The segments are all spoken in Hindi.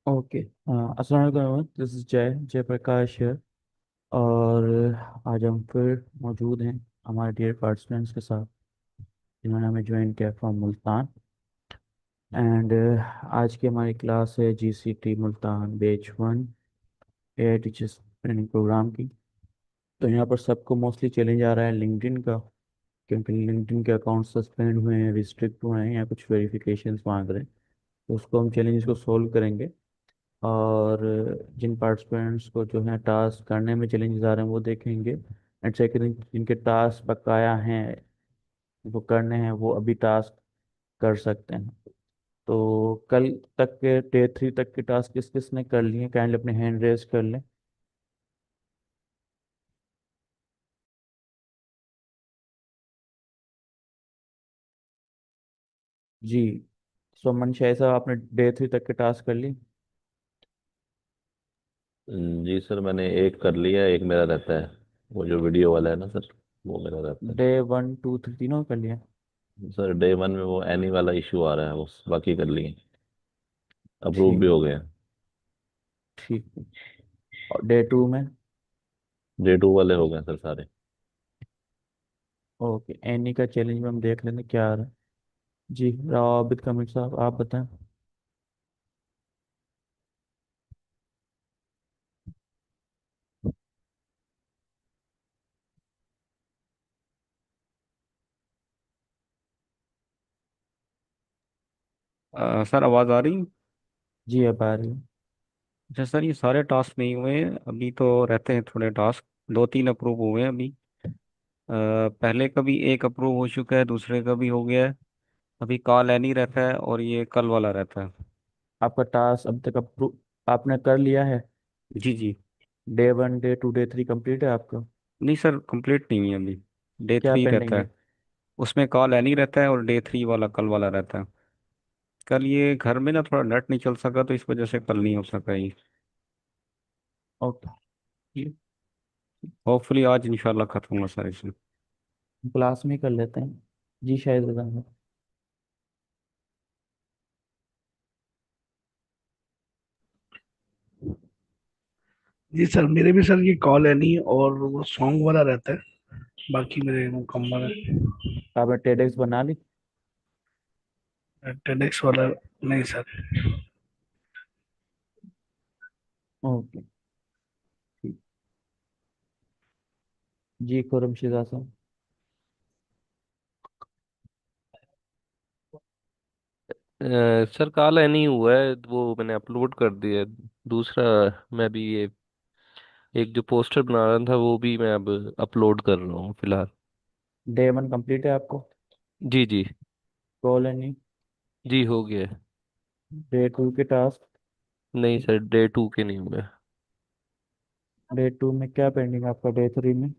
ओके। अस्सलाम वालेकुम, दिस इज जय प्रकाश है। और आज हम फिर मौजूद हैं हमारे डियर पार्टिसिपेंट्स के साथ जिन्होंने हमें ज्वाइन किया फ्रॉम मुल्तान। एंड आज की हमारी क्लास है GCT Multan batch 1 AI teachers training programme की। तो यहाँ पर सबको मोस्टली चैलेंज आ रहा है लिंक्डइन का, क्योंकि लिंक्डइन के अकाउंट सस्पेंड हुए हैं, रिस्ट्रिक्ट हुए हैं या कुछ वेरिफिकेशंस मांग रहे हैं। तो उसको हम चैलेंज को सोल्व करेंगे। और जिन पार्टिसिपेंट्स को जो है टास्क करने में चैलेंजेस आ रहे हैं वो देखेंगे। एंड सेकंड, जिनके टास्क बकाया हैं वो करने हैं, वो अभी टास्क कर सकते हैं। तो कल तक के डे 3 तक के टास्क किस किस ने कर लिए, काइंडली अपने हैंड रेज कर लें। जी। सुमन शाह साहब, आपने डे 3 तक के टास्क कर लिए? जी सर, मैंने एक कर लिया है, एक मेरा रहता है। वो जो वीडियो वाला है ना सर, वो मेरा रहता डे 1 2 3 तीनों कर लिए? है सर। डे वन में वो एनी वाला इशू आ रहा है, वो बाकी कर लिए। अप्रूव भी ठीक। हो गए। ठीक है। और डे 2 में? डे टू वाले हो गए सर सारे। ओके, एनी का चैलेंज में हम देख लेते हैं क्या आ रहा है। जी, राव आबिद कमिट साहब आप बताएं। सर आवाज़ आ रही? जी अब आ रही है। अच्छा सर, ये सारे टास्क नहीं हुए हैं अभी तो रहते हैं थोड़े टास्क। दो तीन अप्रूव हुए हैं अभी। पहले का भी एक अप्रूव हो चुका है, दूसरे का भी हो गया है। अभी कॉल एनी रहता है और ये कल वाला रहता है। आपका टास्क अब तक अप्रूव आपने कर लिया है? जी जी। डे 1 डे 2 डे 3 कंप्लीट है आपका? नहीं सर, कंप्लीट नहीं है अभी। डे क्या थ्री पेंडिंग रहता है? है। उसमें कॉल एनी रहता है और डे थ्री वाला कल वाला रहता है। कल ये घर में ना थोड़ा नेट नहीं चल सका तो इस वजह से कल नहीं हो सका ये। ओके। होपफुली आज इंशाल्लाह खत्म होगा सर इसमें। क्लास में ही कर लेते हैं। जी शायद रजा है। जी सर, मेरे भी सर ये कॉल है नहीं और वो सॉन्ग वाला रहता है। बाकी मेरे मुकम्मल है। आपने टेडेक्स बना ली? टेडेक्स वाला नहीं सर। ओके। ठीक। जी खुरमशिदा साहब। सर काला नहीं हुआ है, वो मैंने अपलोड कर दिया है। दूसरा, मैं भी ये एक जो पोस्टर बना रहा था वो भी मैं अब अपलोड कर रहा हूँ फिलहाल। डे 1 कंप्लीट है आपको? जी जी। कॉल है नहीं? जी हो गया है। डे 2 के टास्क? नहीं सर, डे टू के नहीं हुए। डे 2 में क्या पेंडिंग है आपका डे 3 में?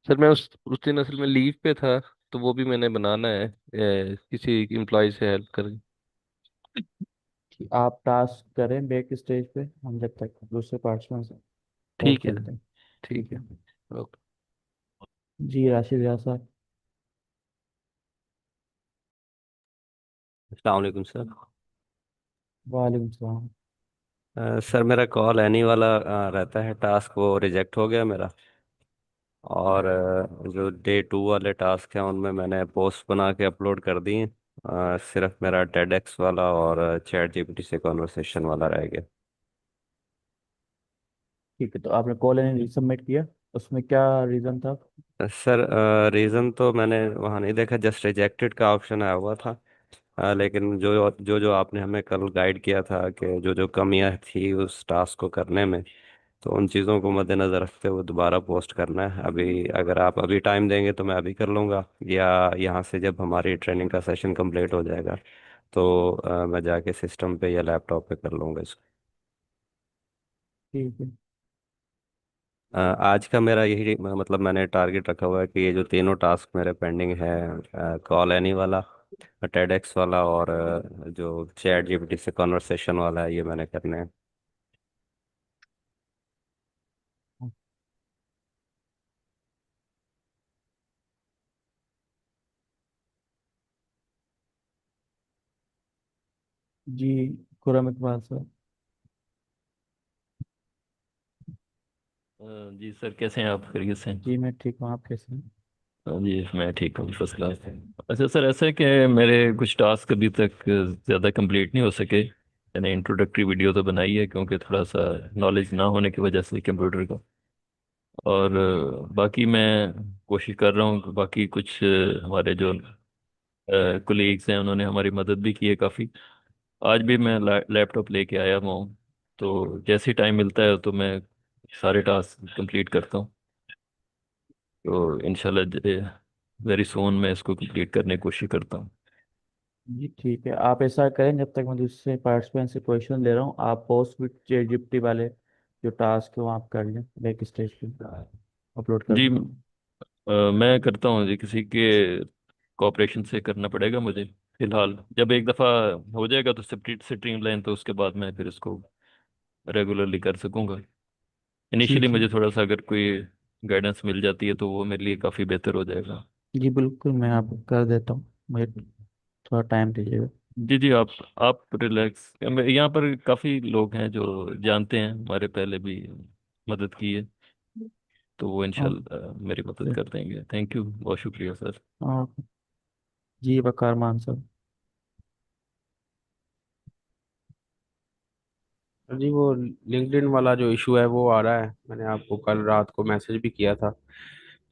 सर मैं उस दिन असल में लीव पे था, तो वो भी मैंने बनाना है किसी एम्प्लॉय से हेल्प करके। कि आप टास्क करें बैक स्टेज पे, हम जब तक दूसरे पार्ट्स में से और ठीक है चलते हैं। ठीक ठीक है। है। ओके। जी राशिद रियाज साहब। अस्सलाम वालेकुम सर। वालेकुम सलाम। सर मेरा कॉल एनी वाला रहता है टास्क, वो रिजेक्ट हो गया मेरा। और जो डे टू वाले टास्क हैं उनमें मैंने पोस्ट बना के अपलोड कर दी हैं। सिर्फ मेरा टेडेक्स वाला और चैट जीपीटी से कॉन्वर्सेशन वाला रह गया। ठीक है, तो आपने कॉल एंड सबमिट किया, उसमें क्या रीज़न था? सर रीज़न तो मैंने वहाँ नहीं देखा, जस्ट रिजेक्टेड का ऑप्शन आया हुआ था। लेकिन जो जो जो आपने हमें कल गाइड किया था कि जो जो कमियां थी उस टास्क को करने में, तो उन चीज़ों को मद्देनज़र रखते हुए दोबारा पोस्ट करना है अभी। अगर आप अभी टाइम देंगे तो मैं अभी कर लूँगा, या यहाँ से जब हमारी ट्रेनिंग का सेशन कंप्लीट हो जाएगा तो मैं जाके सिस्टम पे या लैपटॉप पे कर लूँगा इसको। ठीक है। आज का मेरा यही मतलब मैंने टारगेट रखा हुआ है कि ये जो तीनों टास्क मेरे पेंडिंग है, कॉल एनी वाला, टेडेक्स वाला और जो चैट जीपीटी से कॉन्वर्सेशन वाला है, ये मैंने करने हैं। जी, खुरम इकबाल सर। जी सर, कैसे हैं आप? खैरियत से हैं? जी मैं ठीक हूँ, आप कैसे हैं? जी मैं ठीक हूँ, फर्स्ट क्लास। अच्छा सर, ऐसा है कि मेरे कुछ टास्क अभी तक ज़्यादा कंप्लीट नहीं हो सके। मैंने इंट्रोडक्टरी वीडियो तो बनाई है, क्योंकि थोड़ा सा नॉलेज ना होने की वजह से कंप्यूटर का। और बाकी मैं कोशिश कर रहा हूँ कि बाकी कुछ हमारे जो कोलीग्स हैं उन्होंने हमारी मदद भी की है काफ़ी। आज भी मैं लैपटॉप लेके आया हुआ हूँ, तो जैसे टाइम मिलता है तो मैं सारे टास्क कंप्लीट करता हूँ। तो इंशाल्लाह वेरी सून मैं इसको कंप्लीट करने की कोशिश करता हूँ। जी ठीक है, आप ऐसा करें, जब तक मैं दूसरे पार्टिसिपेंट से क्वेश्चन ले रहा हूँ, आप पोस्ट विद चैट जीपीटी वाले जो टास्क है वो आप कर लें, बैक स्टेज पे अपलोड कर जी दें। मैं करता हूँ जी, किसी के कोऑपरेशन से करना पड़ेगा मुझे फिलहाल। जब एक दफ़ा हो जाएगा तो स्ट्रीम लाइन, तो उसके बाद मैं फिर इसको रेगुलरली कर सकूँगा। इनिशियली ठीक है। मुझे थोड़ा सा अगर कोई गाइडेंस मिल जाती है तो वो मेरे लिए काफ़ी बेहतर हो जाएगा। जी बिल्कुल, मैं आपको कर देता हूँ, मुझे थोड़ा टाइम दीजिएगा। जी जी, आप रिलैक्स। यहाँ पर काफ़ी लोग हैं जो जानते हैं, हमारे पहले भी मदद की है, तो वो इंशाल्लाह मेरी मदद ओके। कर देंगे। थैंक यू, बहुत शुक्रिया सर। हाँ। जी वकार मान सर। जी वो लिंक्डइन वाला जो इशू है वो आ रहा है। मैंने आपको कल रात को मैसेज भी किया था।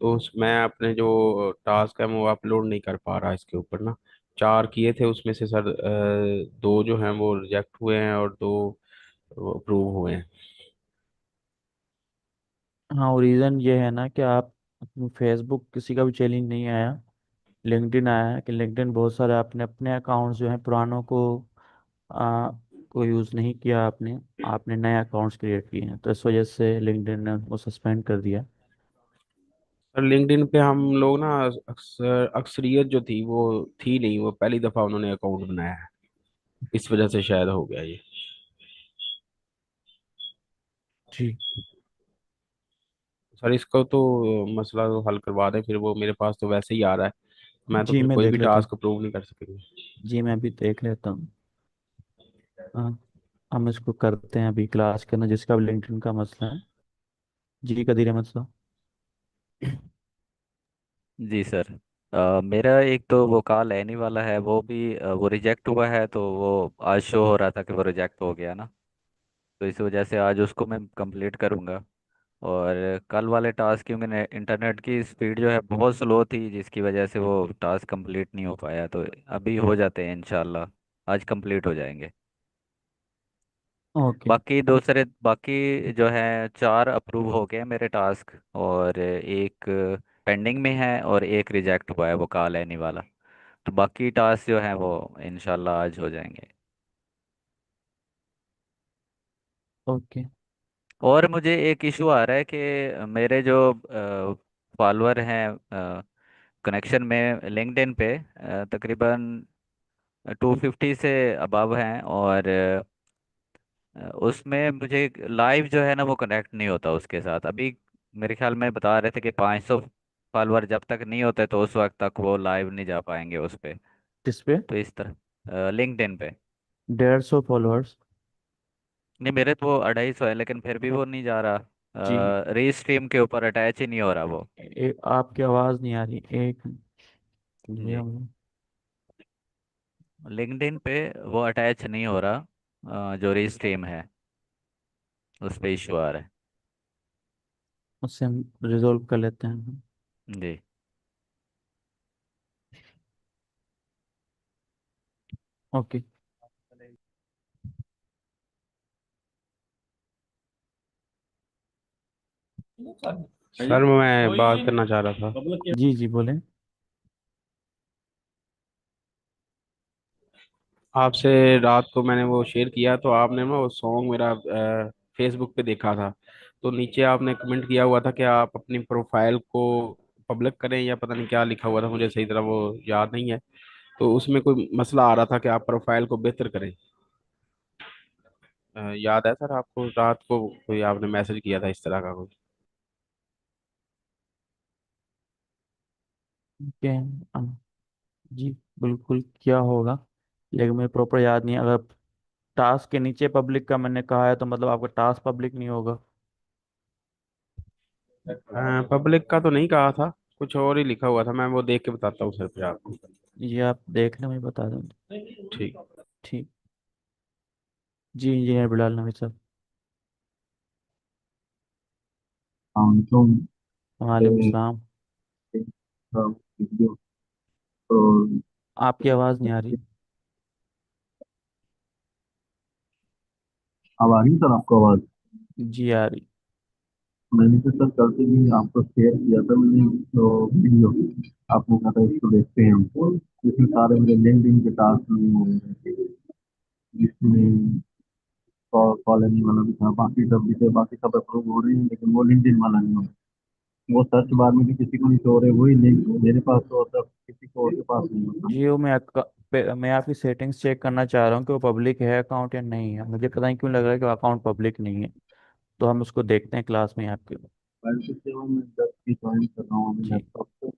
तो मैं अपने जो टास्क है वो अपलोड नहीं कर पा रहा इसके ऊपर ना। 4 किए थे, उसमें से सर 2 जो हैं वो रिजेक्ट हुए हैं और 2 अप्रूव हुए हैं। हाँ, और रीज़न ये है ना कि आप फेसबुक किसी का भी चैलेंज नहीं आया, लिंक्डइन आया है। कि लिंक्डइन बहुत सारे आपने अपने अकाउंट्स जो हैं पुरानों आ, को यूज़ नहीं किया आपने, आपने नए अकाउंट्स क्रिएट किए हैं, तो इस वजह से लिंक्डइन ने वो सस्पेंड कर दिया। सर लिंक्डइन पे हम लोग ना अक्सर अक्सरियत जो थी वो थी नहीं, वो पहली दफा उन्होंने अकाउंट बनाया है, इस वजह से शायद हो गया ये। जी। सर इसको तो मसला तो हल करवा दें, फिर वो मेरे पास तो वैसे ही आ रहा है। मैं तो जी फिर मैं कोई देख भी लेता हूँ। टास्क अप्रूव नहीं कर सकेंगे। जी मैं अभी देख लेता हूँ। हाँ, हम इसको करते हैं अभी क्लास के अंदर, जिसका भी लिंक्डइन का मसला है। जी कदीर अहमद साहब। जी सर। मेरा एक तो वो कॉल एनी वाला है, वो भी वो रिजेक्ट हुआ है, तो वो आज शो हो रहा था कि वो रिजेक्ट हो गया ना। तो इस वजह से आज उसको मैं कंप्लीट करूँगा। और कल वाले टास्क क्योंकि इंटरनेट की स्पीड जो है बहुत स्लो थी, जिसकी वजह से वो टास्क कंप्लीट नहीं हो पाया, तो अभी हो जाते हैं इंशाल्लाह। आज कंप्लीट हो जाएंगे। ओके। बाकी बाकी जो है 4 अप्रूव हो गए मेरे टास्क, और एक पेंडिंग में है, और एक रिजेक्ट हुआ है वो कॉल एनी वाला। तो बाकी टास्क जो है वो इंशाल्लाह आज हो जाएंगे। ओके। और मुझे एक इशू आ रहा है कि मेरे जो फॉलोअर हैं कनेक्शन में लिंक्डइन पे, तकरीबन 250 से अबव हैं, और उसमें मुझे लाइव जो है ना वो कनेक्ट नहीं होता उसके साथ अभी। मेरे ख्याल में बता रहे थे कि 500 फॉलोअर जब तक नहीं होते तो उस वक्त तक वो लाइव नहीं जा पाएंगे उस पे। किस पे? तो इस तरह लिंक्डइन पे। 150 फॉलोअर्स। नहीं, मेरे तो 250 है, लेकिन फिर भी वो नहीं जा जी। रहा, रीस्ट्रीम के ऊपर अटैच ही नहीं हो रहा वो। आपकी आवाज़ नहीं आ रही, एक भैया जी, लिंक्डइन पे वो अटैच नहीं हो रहा, जो रीस्ट्रीम है उस पे इशू आ रहा है। उससे हम रिजोल्व कर लेते हैं। जी। ओके। सर मैं बात करना चाह रहा था। जी जी बोलें। आपसे रात को मैंने वो शेयर किया, तो आपने ना वो सॉन्ग मेरा फेसबुक पे देखा था। तो नीचे आपने कमेंट किया हुआ था कि आप अपनी प्रोफाइल को पब्लिक करें, या पता नहीं क्या लिखा हुआ था, मुझे सही तरह वो याद नहीं है। तो उसमें कोई मसला आ रहा था कि आप प्रोफाइल को बेहतर करें। याद है सर आपको, रात को कोई आपने मैसेज किया था इस तरह का कोई? ओके। जी बिल्कुल, क्या होगा, लेकिन मुझे प्रॉपर याद नहीं है। अगर टास्क के नीचे पब्लिक का मैंने कहा है, तो मतलब आपका टास्क पब्लिक नहीं होगा। पब्लिक का तो नहीं कहा था, कुछ और ही लिखा हुआ था। मैं वो देख के बताता हूँ सर फिर आपको। ये आप देखने में बता दें। ठीक। ठीक। जी इंजीनियर बिलाल नबी साहब। तो वालेकुम सलाम। वीडियो तो आपकी आवाज़ नहीं आ रही। अब आ रही है सर आपको आवाज़? जी आ रही। मैंने तो सर कल से भी आपको शेयर किया था मैंने, तो वीडियो आपने कहा था इसको देखते हैं हमको। इसमें सारे मेरे लिंक्डइन के टास्क नहीं हो रहे थे, जिसमें कॉलोनी वाला भी था, बाकी सब भी थे, बाकी सब अप्रूव हो रहे हैं, लेकिन वो लिंक्डइन वाला नहीं हो रहा। वो सर्च बार में भी किसी को नहीं शो हो रहे, वही लिंक मेरे पास तो होता, किसी को और के पास नहीं होता। जियो में मैं आपकी सेटिंग्स चेक करना चाह रहा हूँ कि वो पब्लिक है अकाउंट या नहीं है। मुझे पता नहीं क्यों लग रहा है कि अकाउंट पब्लिक नहीं है। तो हम उसको देखते हैं क्लास में आपके। फाइल सिस्टम में मैं जब भी ज्वाइन कर रहा हूँ जी। लैपटॉप से।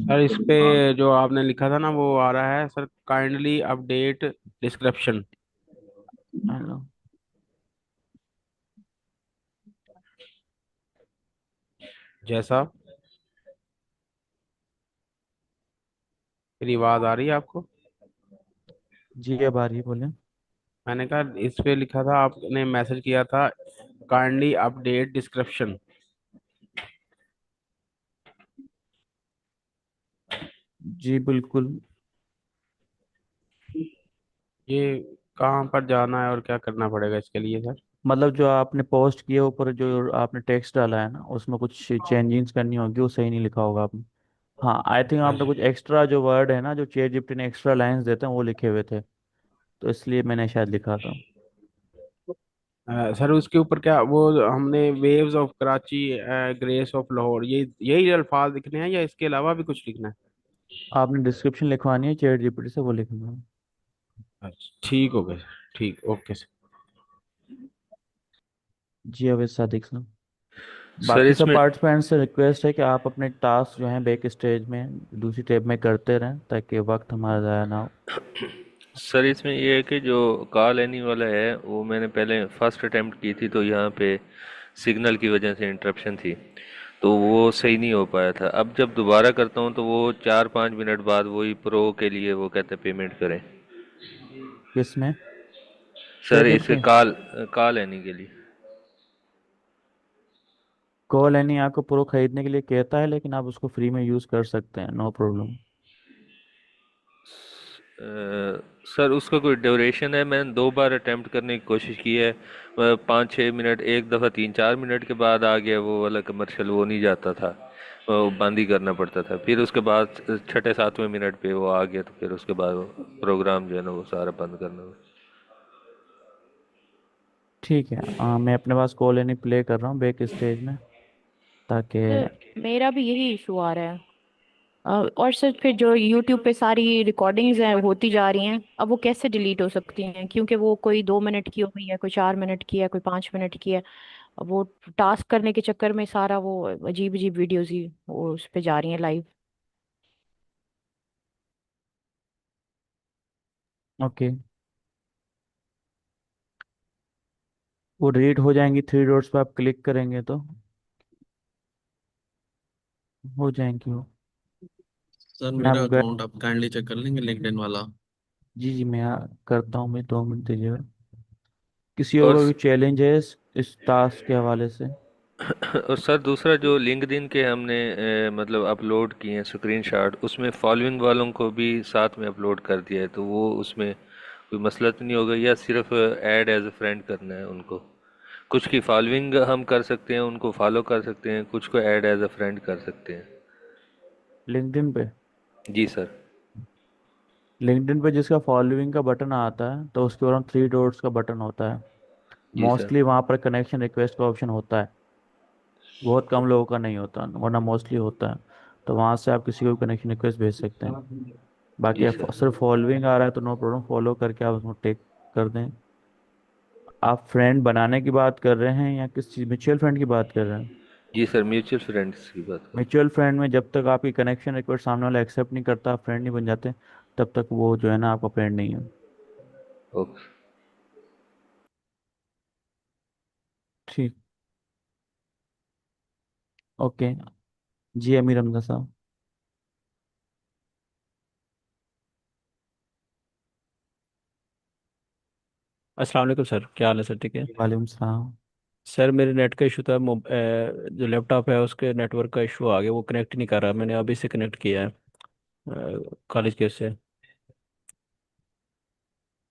सर इस पे जो आपने लिखा था ना वो आ रहा है sir, kindly update description. Hello. जैसा मेरी आवाज आ रही है आपको? जी अब आ रही है, बोलें। मैंने कहा इस पे लिखा था, आपने मैसेज किया था काइंडली अपडेट डिस्क्रिप्शन। जी बिल्कुल। ये कहाँ पर जाना है और क्या करना पड़ेगा इसके लिए सर? मतलब जो आपने पोस्ट किए ऊपर जो आपने टेक्स्ट डाला है ना, उसमें कुछ चेंजिंग्स करनी होगी, वो सही नहीं लिखा होगा आपने। हाँ आई थिंक आपने कुछ एक्स्ट्रा जो वर्ड है ना, जो चेट जीपीटी ने एक्स्ट्रा लाइंस देते हैं, वो लिखे हुए थे। तो इसलिए मैंने शायद लिखा था। सर उसके ऊपर क्या वो हमने waves of Karachi, grace of Lahore, ये यही अल्फाज लिखने हैं या इसके अलावा भी कुछ लिखना है? आपने डिस्क्रिप्शन लिखवानी है चेट जीपीटी से, वो लिखना है। अच्छा ठीक हो गया सर, ठीक, ओके सर। जी अवैध सादिक साहब। सर बाकी सब इसमें पार्टिसिपेंट्स से रिक्वेस्ट है कि आप अपने टास्क जो हैं बैक स्टेज में दूसरी टैब में करते रहें, ताकि वक्त हमारा ज़ाया ना हो। सर इसमें ये है कि जो कॉल एनी वाला है वो मैंने पहले फर्स्ट अटेम्प्ट की थी, तो यहाँ पे सिग्नल की वजह से इंटरप्शन थी, तो वो सही नहीं हो पाया था। अब जब दोबारा करता हूँ तो वो 4-5 मिनट बाद वही प्रो के लिए वो कहते हैं पेमेंट करें। किसमें? सर पेटीएम इसे पे। कॉल कॉल एनी के लिए। कॉल एनी आपको प्रो खरीदने के लिए कहता है, लेकिन आप उसको फ्री में यूज़ कर सकते हैं, नो प्रॉब्लम। सर उसका कोई ड्यूरेशन है? मैंने 2 बार अटेम्प्ट करने की कोशिश की है, 5-6 मिनट, एक दफ़ा 3-4 मिनट के बाद आ गया वो वाला कमर्शियल, वो नहीं जाता था, वो बंद ही करना पड़ता था। फिर उसके बाद 6-7वें मिनट पे वो आ गया, तो फिर उसके बाद वो प्रोग्राम जो है ना वो सारा बंद करना हुआ। ठीक है, मैं अपने पास कॉल एनी प्ले कर रहा हूँ बैक स्टेज में, ताकि। सर मेरा भी यही इशू आ रहा है। और सर फिर जो यूट्यूब पे सारी रिकॉर्डिंग्स हैं होती जा रही हैं, अब वो कैसे डिलीट हो सकती हैं? क्योंकि वो कोई 2 मिनट की हो गई है, कोई 4 मिनट की है, कोई 5 मिनट की है। अब वो टास्क करने के चक्कर में सारा वो अजीब अजीब वीडियोज ही वो उस पे जा रही हैं लाइव। ओके। वो डिलीट हो जाएंगी, थ्री डॉट्स पे आप क्लिक करेंगे तो हो जाएंगी वो। सर मैं आप मेरा गए। अकाउंट आप काइंडली चेक कर लेंगे, लिंक्डइन वाला। जी जी मैं करता हूँ, मैं 2 मिनट दीजिएगा। किसी और और को भी चैलेंज है इस टास्क के हवाले से? और सर दूसरा जो लिंक्डइन के हमने मतलब अपलोड किए हैं स्क्रीनशॉट, उसमें फॉलोइंग वालों को भी साथ में अपलोड कर दिया है, तो वो उसमें कोई मसला तो नहीं होगा, या सिर्फ ऐड एज अ फ्रेंड करना है उनको? कुछ की फॉलोइंग हम कर सकते हैं, उनको फॉलो कर सकते हैं, कुछ को ऐड एज अ फ्रेंड कर सकते हैं। लिंक्डइन पे। जी सर। लिंक्डइन पे जिसका फॉलोइंग का बटन आता है, तो उसके ऊपर थ्री डॉट्स का बटन होता है। जी सर। मोस्टली वहाँ पर कनेक्शन रिक्वेस्ट का ऑप्शन होता है। बहुत कम लोगों का नहीं होता, वरना मोस्टली होता है। तो वहाँ से आप किसी को भी कनेक्शन रिक्वेस्ट भेज सकते हैं। बाकी जी सर। सिर्फ फॉलोइंग आ रहा है तो नो प्रॉब्लम, फॉलो करके आप उसको टेक कर दें। आप फ्रेंड बनाने की बात कर रहे हैं या किस चीज़, म्यूचुअल फ्रेंड की बात कर रहे हैं? जी सर, म्यूचुअल फ्रेंड्स की बात कर। म्यूचुअल फ्रेंड में जब तक आपकी कनेक्शन रिक्वेस्ट सामने वाला एक्सेप्ट नहीं करता, आप फ्रेंड नहीं बन जाते। तब तक वो जो है ना आपका पेंड नहीं है। ओके। ठीक। ओके। जी अमीर हमजा साहब। अस्सलाम वालेकुम सर, क्या हाल है सर? ठीक है वालेकुम सलाम। सर। मेरे नेट का इशू था। जो लैपटॉप है उसके नेटवर्क का इशू आ गया, वो कनेक्ट नहीं कर रहा। मैंने अभी से कनेक्ट किया है कॉलेज के से।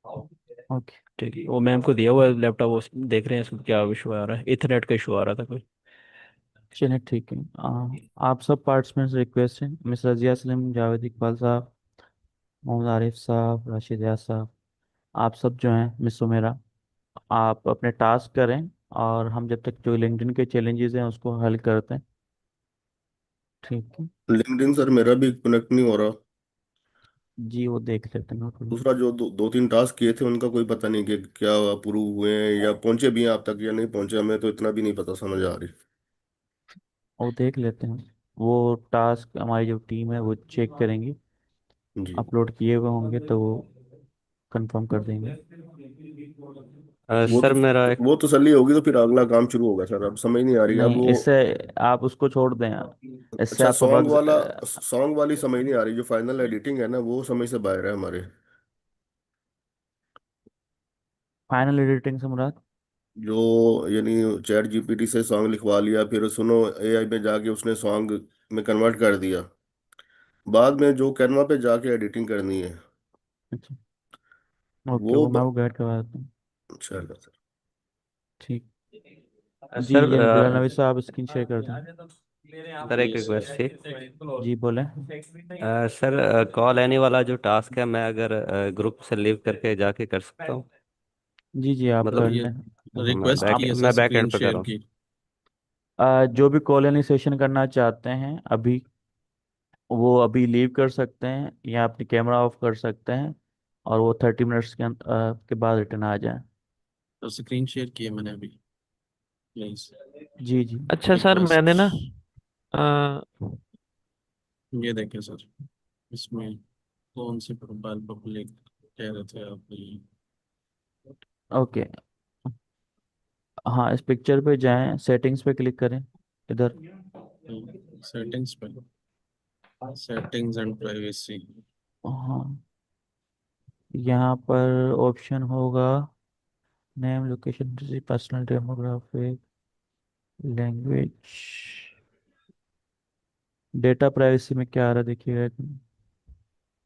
ओके। ठीक है, वो मैम को दिया हुआ है लैपटॉप, वो देख रहे हैं इसमें क्या इशू आ रहा है। इथरनेट का इशू आ रहा था कोई। चलिए ठीक है। आप सब पार्टिसिपेंट्स रिक्वेस्ट है मिस रजिया सलीम, जावेद इकबाल साहब, मोहम्मद आरिफ साहब, राशिद याद साहब, आप सब जो हैं, मिस सुमेरा, आप अपने टास्क करें और हम जब तक जो लिंक्डइन के चैलेंजेस हैं उसको हल करते हैं। ठीक है। लिंक्डइन सर मेरा भी कनेक्ट नहीं हो रहा। जी वो देख लेते हैं ना थोड़ी। दूसरा जो दो तीन टास्क किए थे उनका कोई पता नहीं कि क्या अप्रूव हुए हैं या पहुंचे भी हैं आप तक या नहीं पहुंचे, हमें तो इतना भी नहीं पता समझ आ रही। वो देख लेते हैं। वो टास्क हमारी जो टीम है वो चेक करेंगी, जी। अपलोड किए हुए होंगे तो वो कंफर्म कर देंगे। वो सर तो मेरा एक वो तसल्ली होगी तो फिर अगला काम शुरू होगा सर, अब समझ नहीं आ रही अब नहीं, वो। इससे आप उसको छोड़ दें। इससे अच्छा, आपको बग्स। सॉन्ग वाली समझ नहीं आ रही, जो फाइनल एडिटिंग है ना वो समझ से बाहर है हमारे। फाइनल एडिटिंग से मुराद। जो यानी चैट जीपीटी से सॉन्ग लिखवा लिया, फिर सुनो एआई में जाके उसने सॉन्ग में कन्वर्ट कर दिया, बाद में जो कैनवा पे जाके एडिटिंग करनी है अच्छा। ओके, वो वो मैं वो गाइड करवा देता हूँ। अच्छा है सर। ठीक। जी सर ये बिलाल नबी साहब स्क्रीन शेयर कर दें। सर एक रिक्वेस्ट थी। जी बोले। सर कॉल एनी वाला जो टास्क है, मैं अगर ग्रुप से लीव करके जाके कर सकता हूँ? जी जी आप कर मतलब ये लें। रिक्वेस्ट की है सर, मैं बैक स्क्रीन एंड पे कर शेयर रहा हूँ। की। जो भी कॉलोनाइजेशन करना चाहते हैं अभी, वो अभी लीव कर सकते हैं या अपनी कैमरा ऑफ कर सकते हैं और वो 30 मिनट्स के बाद रिटर्न आ जाए। तो स्क्रीन शेयर की है मैंने अभी, प्लीज जी जी। अच्छा सर, रिक्वेस्ट। मैंने ना अ, ये देखें सर, इसमें कौन सी प्रोफाइल पब्लिक कह रहे थे आप ये? ओके। हाँ इस पिक्चर पे जाएं, सेटिंग्स पे क्लिक करें इधर। सेटिंग्स पे, सेटिंग्स एंड प्राइवेसी। हाँ यहाँ पर ऑप्शन होगा name, location, personal, demographic, language. Data privacy में क्या आ रहा है देखिएगा।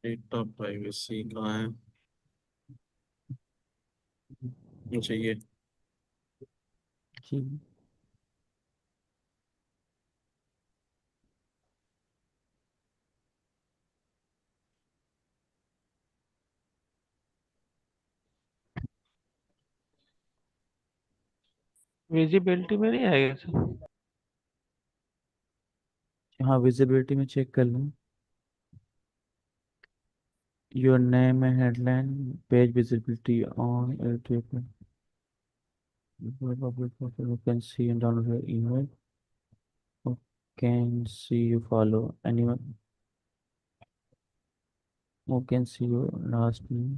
डेटा प्राइवेसी कहाँ है? अच्छा ये। जी। विजिबिलिटी में नहीं आएगा सर? हाँ विजिबिलिटी में चेक कर लूँ। योर नेम है headline, page visibility on YouTube, public profile, you can see and download your email, you can see you follow anyone, you can see your last name।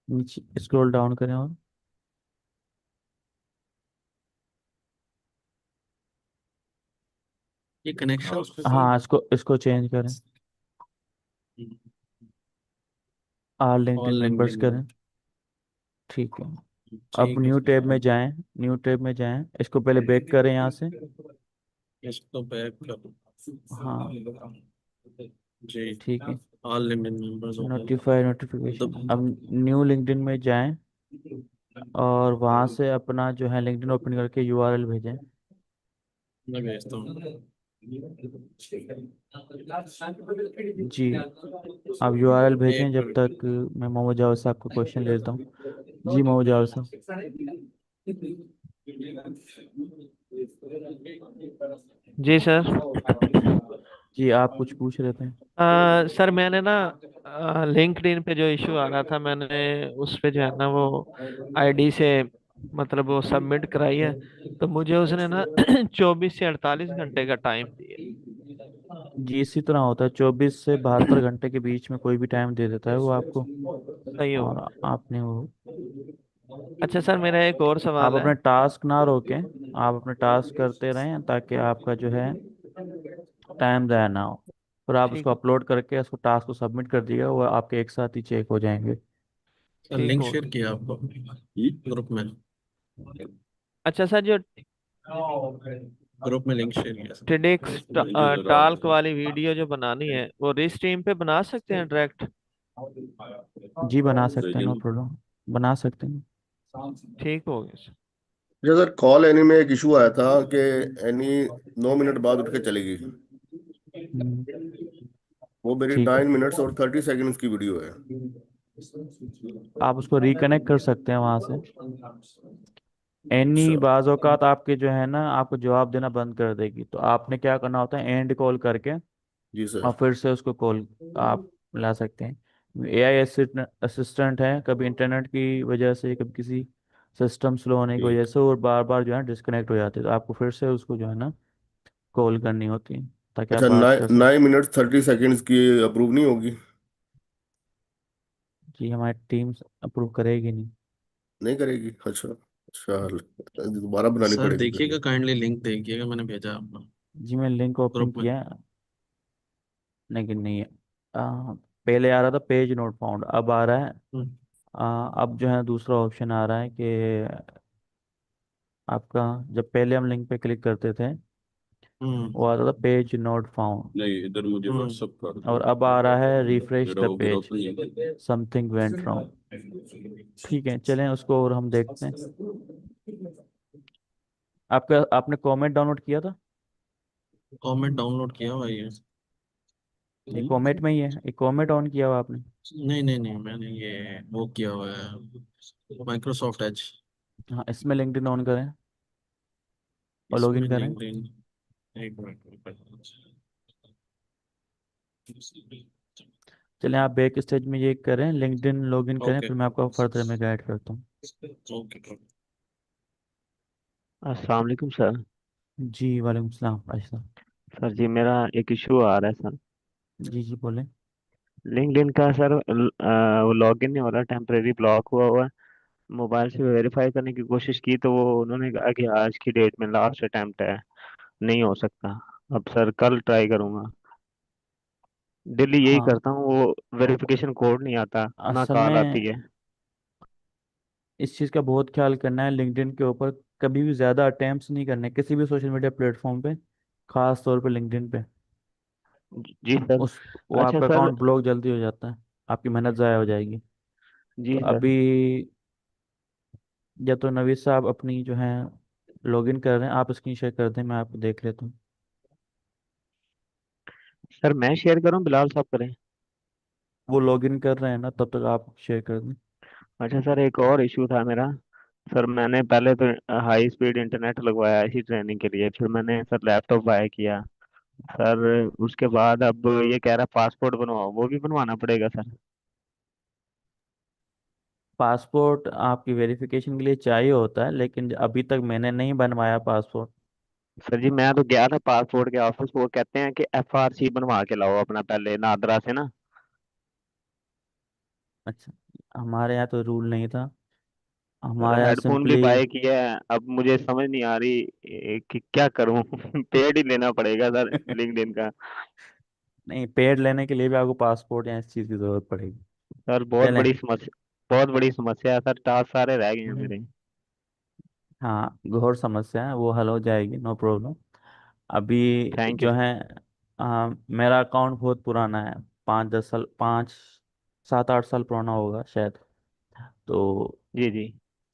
नीचे स्क्रॉल डाउन करें और ये कनेक्शन पे कोई। हाँ इसको इसको चेंज करें, or LinkedIn all members LinkedIn. करें। ठीक है। अब ठीक है न्यू टैब सर। में जाएं, न्यू टैब में जाएं, इसको पहले बैक करें यहाँ से। इसको बैक कर। हाँ जी। ठीक है। ऑल लिंक्डइन मेंबर्स हो नोटिफाई गए तो। नोटिफिकेशन, अब न्यू लिंक्डइन में जाएं और वहाँ से अपना जो है लिंक्डइन ओपन करके यूआरएल भेजें। मैं भेजता हूँ। जी आप यूआरएल भेजें एक जब मिनट। तक मैं मोहम्मद जावेद साहब का क्वेश्चन लेता हूँ। जी मोहम्मद जावेद साहब। जी सर। जी आप कुछ पूछ रहे थे। सर मैंने ना लिंक्डइन पे जो इशू आ रहा था, मैंने उस पे जो है ना वो आईडी से मतलब वो सबमिट कराई है, तो मुझे उसने ना 24 से 48 घंटे का टाइम दिया। जी इसी तरह होता है, 24 से 72 घंटे के बीच में कोई भी टाइम दे देता है वो आपको। सही और होगा। आपने वो, अच्छा सर, मेरा एक और आप सवाल है। अपने टास्क ना रोकें, आप अपने टास्क करते रहें ताकि आपका जो है टाइम ज़ाया ना हो। फिर आप उसको ठीक अपलोड करके उसको टास्क को सबमिट कर दिएगा, वो आपके एक साथ ही चेक हो जाएंगे। सर ठीक लिंक हो शेयर गया। किया आपको ग्रुप में? अच्छा सर, जो ग्रुप में लिंक शेयर किया सर। टेडेक्स टॉक वाली वीडियो जो बनानी है, वो रिस्ट्रीम पे बना सकते हैं डायरेक्ट? जी बना सकते हैं, नो प्रॉब्लम, बना सकते हैं। ठीक हो गया सर। अच्छा सर, कॉल एनी में एक इशू आया था कि एनी 9 मिनट बाद उठ के चलेगी। हम्म, वो मेरी ठीक है। 9 मिनट्स और 30 सेकेंड्स की वीडियो है। आप उसको रिकनेक्ट कर सकते हैं वहां से। अच्छा। एनी बाज औकात आपके जो है ना, आपको जवाब देना बंद कर देगी, तो आपने क्या करना होता है, एंड कॉल करके जी और सर। फिर से उसको कॉल आप ला सकते हैं। एआई असिस्टेंट है, कभी इंटरनेट की वजह से, कभी किसी सिस्टम स्लो होने की वजह ठीक। से और बार बार जो है डिस्कनेक्ट हो जाते हैं, तो आपको फिर से उसको जो है ना कॉल करनी होती है ताकि आप अच्छा, बात कर सकें। 9 मिनट 30 सेकेंड्स की अप्रूव नहीं होगी? जी हमारी टीम अप्रूव करेगी नहीं। नहीं करेगी? अच्छा। अच्छा, दोबारा बनानी सर पड़ेगी फिर ये। देखिएगा, काइंडली लिंक देखिएगा, मैंने भेजा आपको जी मैं लिंक ओपन ग्रुप में। किया लेकिन नहीं है। पहले आ रहा था पेज नोट फाउंड, अब आ रहा है हम्म। अब जो है दूसरा ऑप्शन आ रहा है कि आपका, जब पहले हम लिंक पे क्लिक करते थे वो आता था पेज नोट फाउंड, नहीं, इधर मुझे व्हाट्सअप कर और दो। अब आ रहा है रिफ्रेश मेरा द वो पेज, ग्रुप नहीं है। Something went wrong. ठीक है चलें उसको और हम देखते हैं। आपका, आपने कमेंट डाउनलोड किया था? कमेंट डाउनलोड किया हुआ है। ये कमेंट में ही है, एक कमेंट ऑन किया हुआ आपने? नहीं नहीं नहीं, मैंने ये वो किया हुआ है, माइक्रोसॉफ्ट एज। हाँ इसमें लिंक्डइन ऑन करें और इसमें लॉगिन करें। लिंक्डइन, एक मिनट। चलें आप बैक स्टेज में ये करें, लिंक्डइन लॉगिन करें, ओके फिर मैं आपको फर्दर में गाइड करता हूँ। ओके। अस्सलाम वालेकुम सर। जी वालेकुम सलाम भाई। सर जी मेरा एक इशू आ रहा है सर। जी जी बोलें। लिंक्डइन का सर वो लॉगिन नहीं हो रहा, टेम्परेरी ब्लॉक हुआ हुआ है। मोबाइल से वेरीफाई करने की कोशिश की तो वो उन्होंने कहा कि आज की डेट में लास्ट अटेम्प्ट है, नहीं हो सकता। अब सर कल ट्राई करूंगा। डेली यही हाँ करता हूँ, वो वेरिफिकेशन कोड नहीं आता, ना असल कॉल में आती है। इस चीज़ का बहुत ख्याल करना है लिंक्डइन के ऊपर, कभी भी ज़्यादा अटेम्प्ट्स नहीं करने किसी भी सोशल मीडिया प्लेटफॉर्म पे, खास तौर पे लिंक्डइन पे। जी सर। उस वो अच्छा आपका सर। अकाउंट ब्लॉक जल्दी हो जाता है, आपकी मेहनत ज़ाया हो जाएगी। तो जी सर। अभी या तो नवीद साहब अपनी जो है लॉगिन कर रहे हैं, आप स्क्रीन शेयर कर दें, मैं आपको देख लेता हूँ। सर मैं शेयर करूँ, बिलाल साहब करें? वो लॉगिन कर रहे हैं ना, तब तक आप शेयर कर दें। अच्छा सर, एक और इशू था मेरा। सर मैंने पहले तो हाई स्पीड इंटरनेट लगवाया इसी ट्रेनिंग के लिए, फिर मैंने सर लैपटॉप बाय किया। सर उसके बाद अब ये कह रहा पासपोर्ट बनवाओ, वो भी बनवाना पड़ेगा सर? पासपोर्ट आपकी वेरिफिकेशन के लिए चाहिए होता है, लेकिन अभी तक मैंने नहीं बनवाया पासपोर्ट। सर जी मैं तो गया था पासपोर्ट के ऑफिस, वो कहते हैं कि FRC बनवा के लाओ अपना पहले नादरा से ना। अच्छा, हमारे यहाँ तो रूल नहीं था, सर हमारे यहाँ हेडफोन भी सिंपली, बाय किया है, अब मुझे समझ नहीं आ रही कि क्या करूं। पेड ही लेना पड़ेगा सर लिंक्डइन का? नहीं पेड लेने के लिए भी आपको पासपोर्ट या इस चीज़ की ज़रूरत पड़ेगी। सर बहुत चलें। बड़ी समस्या, बहुत बड़ी समस्या है सर, टास्क सारे रह गए हैं मेरे। हाँ घोर समस्या है, वो हल हो जाएगी, नो प्रॉब्लम। अभी थैंक यू जो सर। है मेरा अकाउंट बहुत पुराना है, 5-10 साल, 5-7-8 साल पुराना होगा शायद। तो जी जी।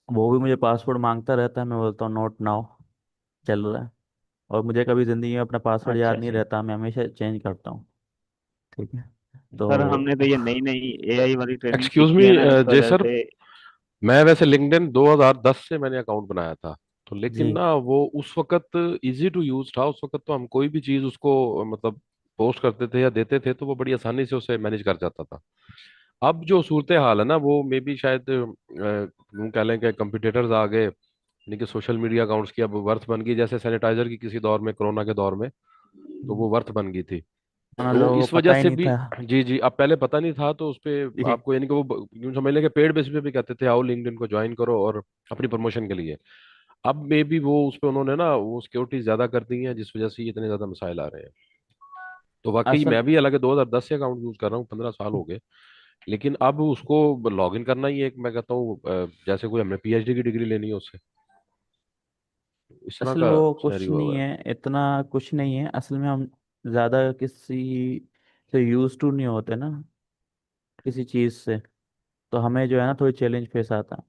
वो भी मुझे पासवर्ड मांगता रहता है, मैं बोलता हूँ नोट नाउ, चल रहा है। और मुझे कभी ज़िंदगी में अपना पासवर्ड अच्छा याद नहीं अच्छा। रहता, मैं हमेशा चेंज करता हूँ। ठीक है सर तो हमने तो ये नई नई AI वाली ट्रेनिंग एक्सक्यूज सीखी मी है ना, इस जय वजह सर, से। मैं वैसे लिंक्डइन 2010 से मैंने अकाउंट बनाया था, तो लेकिन जी ना वो उस वक्त इजी टू यूज था। उस वक्त तो हम कोई भी चीज उसको मतलब पोस्ट करते थे या देते थे तो वो बड़ी आसानी से उसे मैनेज कर जाता था। अब जो सूरत हाल है ना, वो मे बी शायद यूं कह लें कि कंपटीटर्स आ गए, यानी कि सोशल मीडिया अकाउंट्स की अब वर्थ बन गई, जैसे सैनिटाइजर की किसी दौर में, कोरोना के दौर में, तो वो वर्थ बन गई थी। तो लोगों को इस वजह पता ही से नहीं भी, था। जी जी, अब पहले पता नहीं था तो उस पे जी। आपको, यानी कि वो यूं समझ लें कि पेड बेसिस पे भी कहते थे आओ लिंक्डइन को ज्वाइन करो और अपनी प्रमोशन के लिए। अब मे बी वो उस पे उन्होंने ना वो सिक्योरिटी ज्यादा कर दी है, जिस वजह से ये इतने ज्यादा मसाइल आ रहे हैं। तो वाकई असल मैं भी हालांकि 2010 से अकाउंट यूज कर रहा हूँ, 15 साल हो गए, लेकिन अब उसको लॉग इन करना ही एक, मैं कहता हूँ जैसे कोई हमें पीएचडी की डिग्री लेनी है उससे, इस तरह असल का वो कुछ सिनेरियो नहीं हुआ है। है, इतना कुछ नहीं है असल में। हम ज़्यादा किसी से यूज टू नहीं होते ना, किसी चीज़ से। तो हमें जो है ना थोड़ी चैलेंज फेस आता है।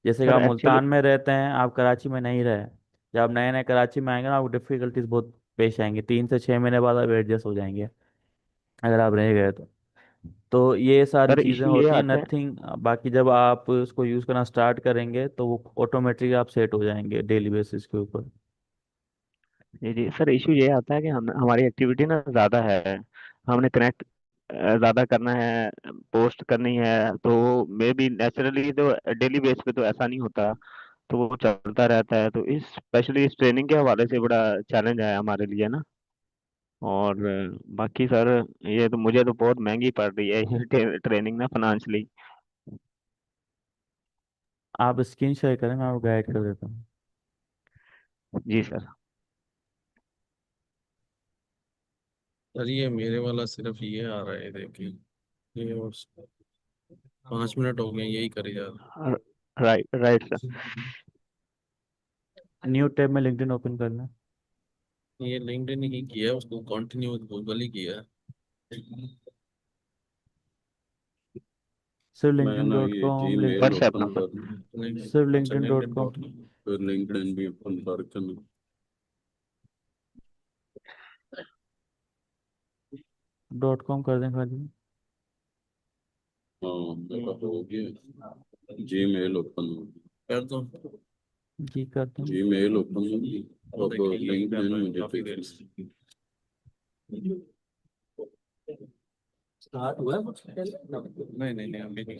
जैसे कि सर आप एक्चुअली मुल्तान में रहते हैं, आप कराची में नहीं रहे। जब आप नए नए कराची में आएंगे ना, आपको डिफिकल्टीज बहुत पेश आएंगी। 3 से 6 महीने बाद आप एडजस्ट हो जाएंगे, अगर आप रह गए तो ये सारी सर चीज़ें इशू ये होती हैं, आता है। नथिंग। बाकी जब आप उसको यूज़ करना स्टार्ट करेंगे तो वो ऑटोमेटिकली आप सेट हो जाएंगे डेली बेसिस के ऊपर। जी जी सर, इशू ये आता है कि हम हमारी एक्टिविटी ना ज़्यादा है, हमने कनेक्ट ज़्यादा करना है, पोस्ट करनी है, तो मे बी नेचुरली तो डेली बेस पे तो ऐसा नहीं होता, तो वो चलता रहता है। तो इस स्पेशली इस ट्रेनिंग के हवाले से बड़ा चैलेंज है हमारे लिए ना। और बाकी सर, ये तो मुझे तो बहुत महंगी पड़ रही है ये ट्रेनिंग ना फाइनेंशियली। आप स्क्रीन शेयर करें, मैं आपको गाइड कर देता हूँ। जी सर। सर ये मेरे वाला सिर्फ ये आ रहा है, देखिए। ये और 5 मिनट हो गए, यही करी जा रहा right right sir. New tab में लिंक्डइन ओपन करना। है। ये लिंक्डइन ही किया है, उसको कंटिन्यू गूगल ही किया है। सिर्फ मैं लिंक्डइन ना डॉट ये com Gmail WhatsApp open number. कर, सिर्फ अच्छा, LinkedIn dot LinkedIn com. Dot फिर लिंक्डइन भी ओपन करके मैं, .com कर दें खाली। हाँ मेरा हो गया, जीमेल ओपन हो गया, कर दो। जी करते हैं। जीमेल ओपन हो गया। वो अब देखिए यही कर लिंक्डइन रहा है मुझे काफी देर फिर, से। नहीं नहीं नहीं, अभी नहीं।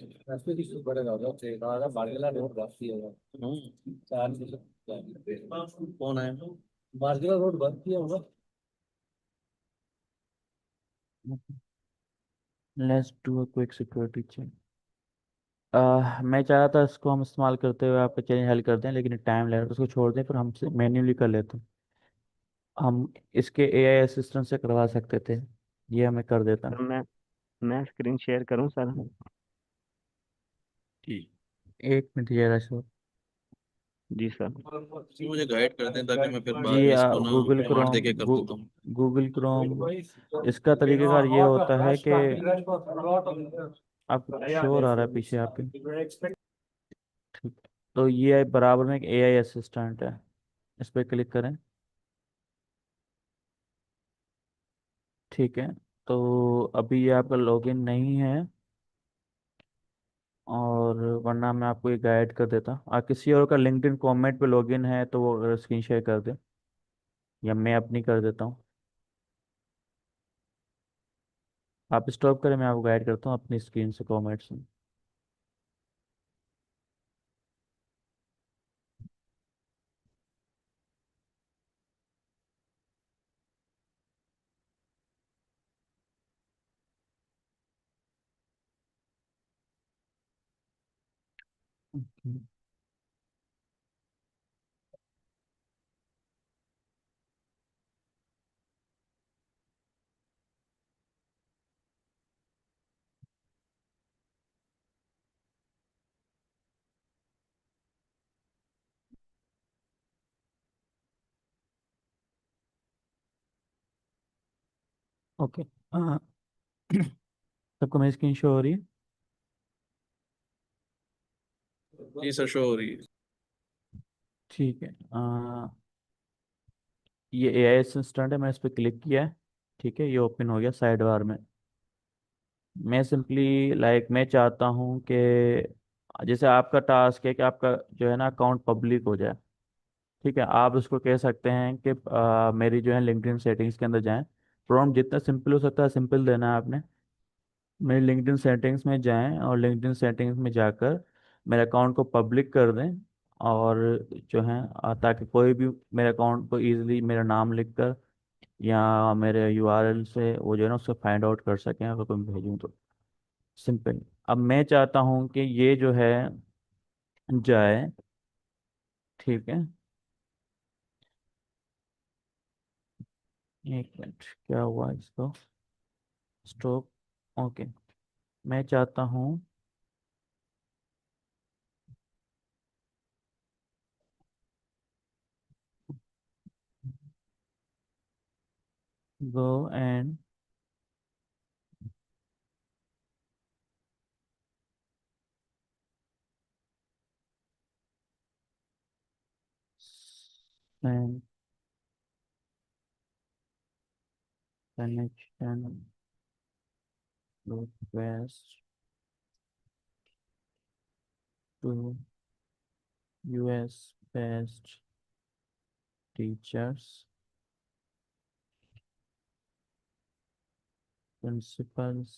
कौन आया? Let's do a quick security check. मैं चाह रहा था इसको हम इस्तेमाल करते हुए आपका चैलेंज हल कर दें, लेकिन टाइम लगेगा, तो उसको छोड़ दें, फिर हम मैन्युअली कर लेते हैं। हम इसके एआई असिस्टेंट से करवा सकते थे, ये हमें कर देता। सर मैं स्क्रीन शेयर करूं सर? ठीक। 1 मिनट जरा सर। जी सर। जी मुझे गाइड कर दें, ताकि मैं फिर जी बाद में इसको ना गूगल कमांड क्रोम देके कर देता हूँ। गूगल क्रोम इसका तरीक़ेकार ये होता है कि आप शोर आ रहा है पीछे आपके। ठीक। तो ये बराबर में एक एआई असिस्टेंट है, इस पर क्लिक करें। ठीक है। तो अभी ये आपका लॉगिन नहीं है, और वरना मैं आपको ये गाइड कर देता। आप किसी और का लिंक्डइन कमेंट पे लॉगिन है तो वो अगर स्क्रीन शेयर कर दे, या मैं अपनी कर देता हूँ। आप स्टॉप करें, मैं आपको गाइड करता हूँ अपनी स्क्रीन से कमेंट से। ओके। सबको मेरी स्क्रीन शो हो रही है? जी सर, शो हो रही है। ठीक है। ये एआई असिस्टेंट है, मैंने इस पर क्लिक किया है। ठीक है, ये ओपन हो गया साइड बार में। मैं सिंपली मैं चाहता हूँ कि जैसे आपका टास्क है कि आपका जो है ना अकाउंट पब्लिक हो जाए। ठीक है, आप उसको कह सकते हैं कि मेरी जो है लिंक्डइन सेटिंग्स के अंदर जाएं। प्रॉम्प्ट जितना सिंपल हो सकता है सिंपल देना है आपने। मेरे लिंक्डइन सेटिंग्स में जाएं और लिंक्डइन सेटिंग्स में जाकर मेरे अकाउंट को पब्लिक कर दें। और जो है ताकि कोई भी मेरे अकाउंट को इजीली मेरा नाम लिखकर या मेरे यूआरएल से वो जो है ना उससे फाइंड आउट कर सकें अगर कोई भेजूँ तो। सिंपल। अब मैं चाहता हूँ कि ये जो है जाए। ठीक है, एक मिनट, क्या हुआ इसको? स्टॉप। ओके। मैं चाहता हूँ go and send connection request to US based teachers, principals,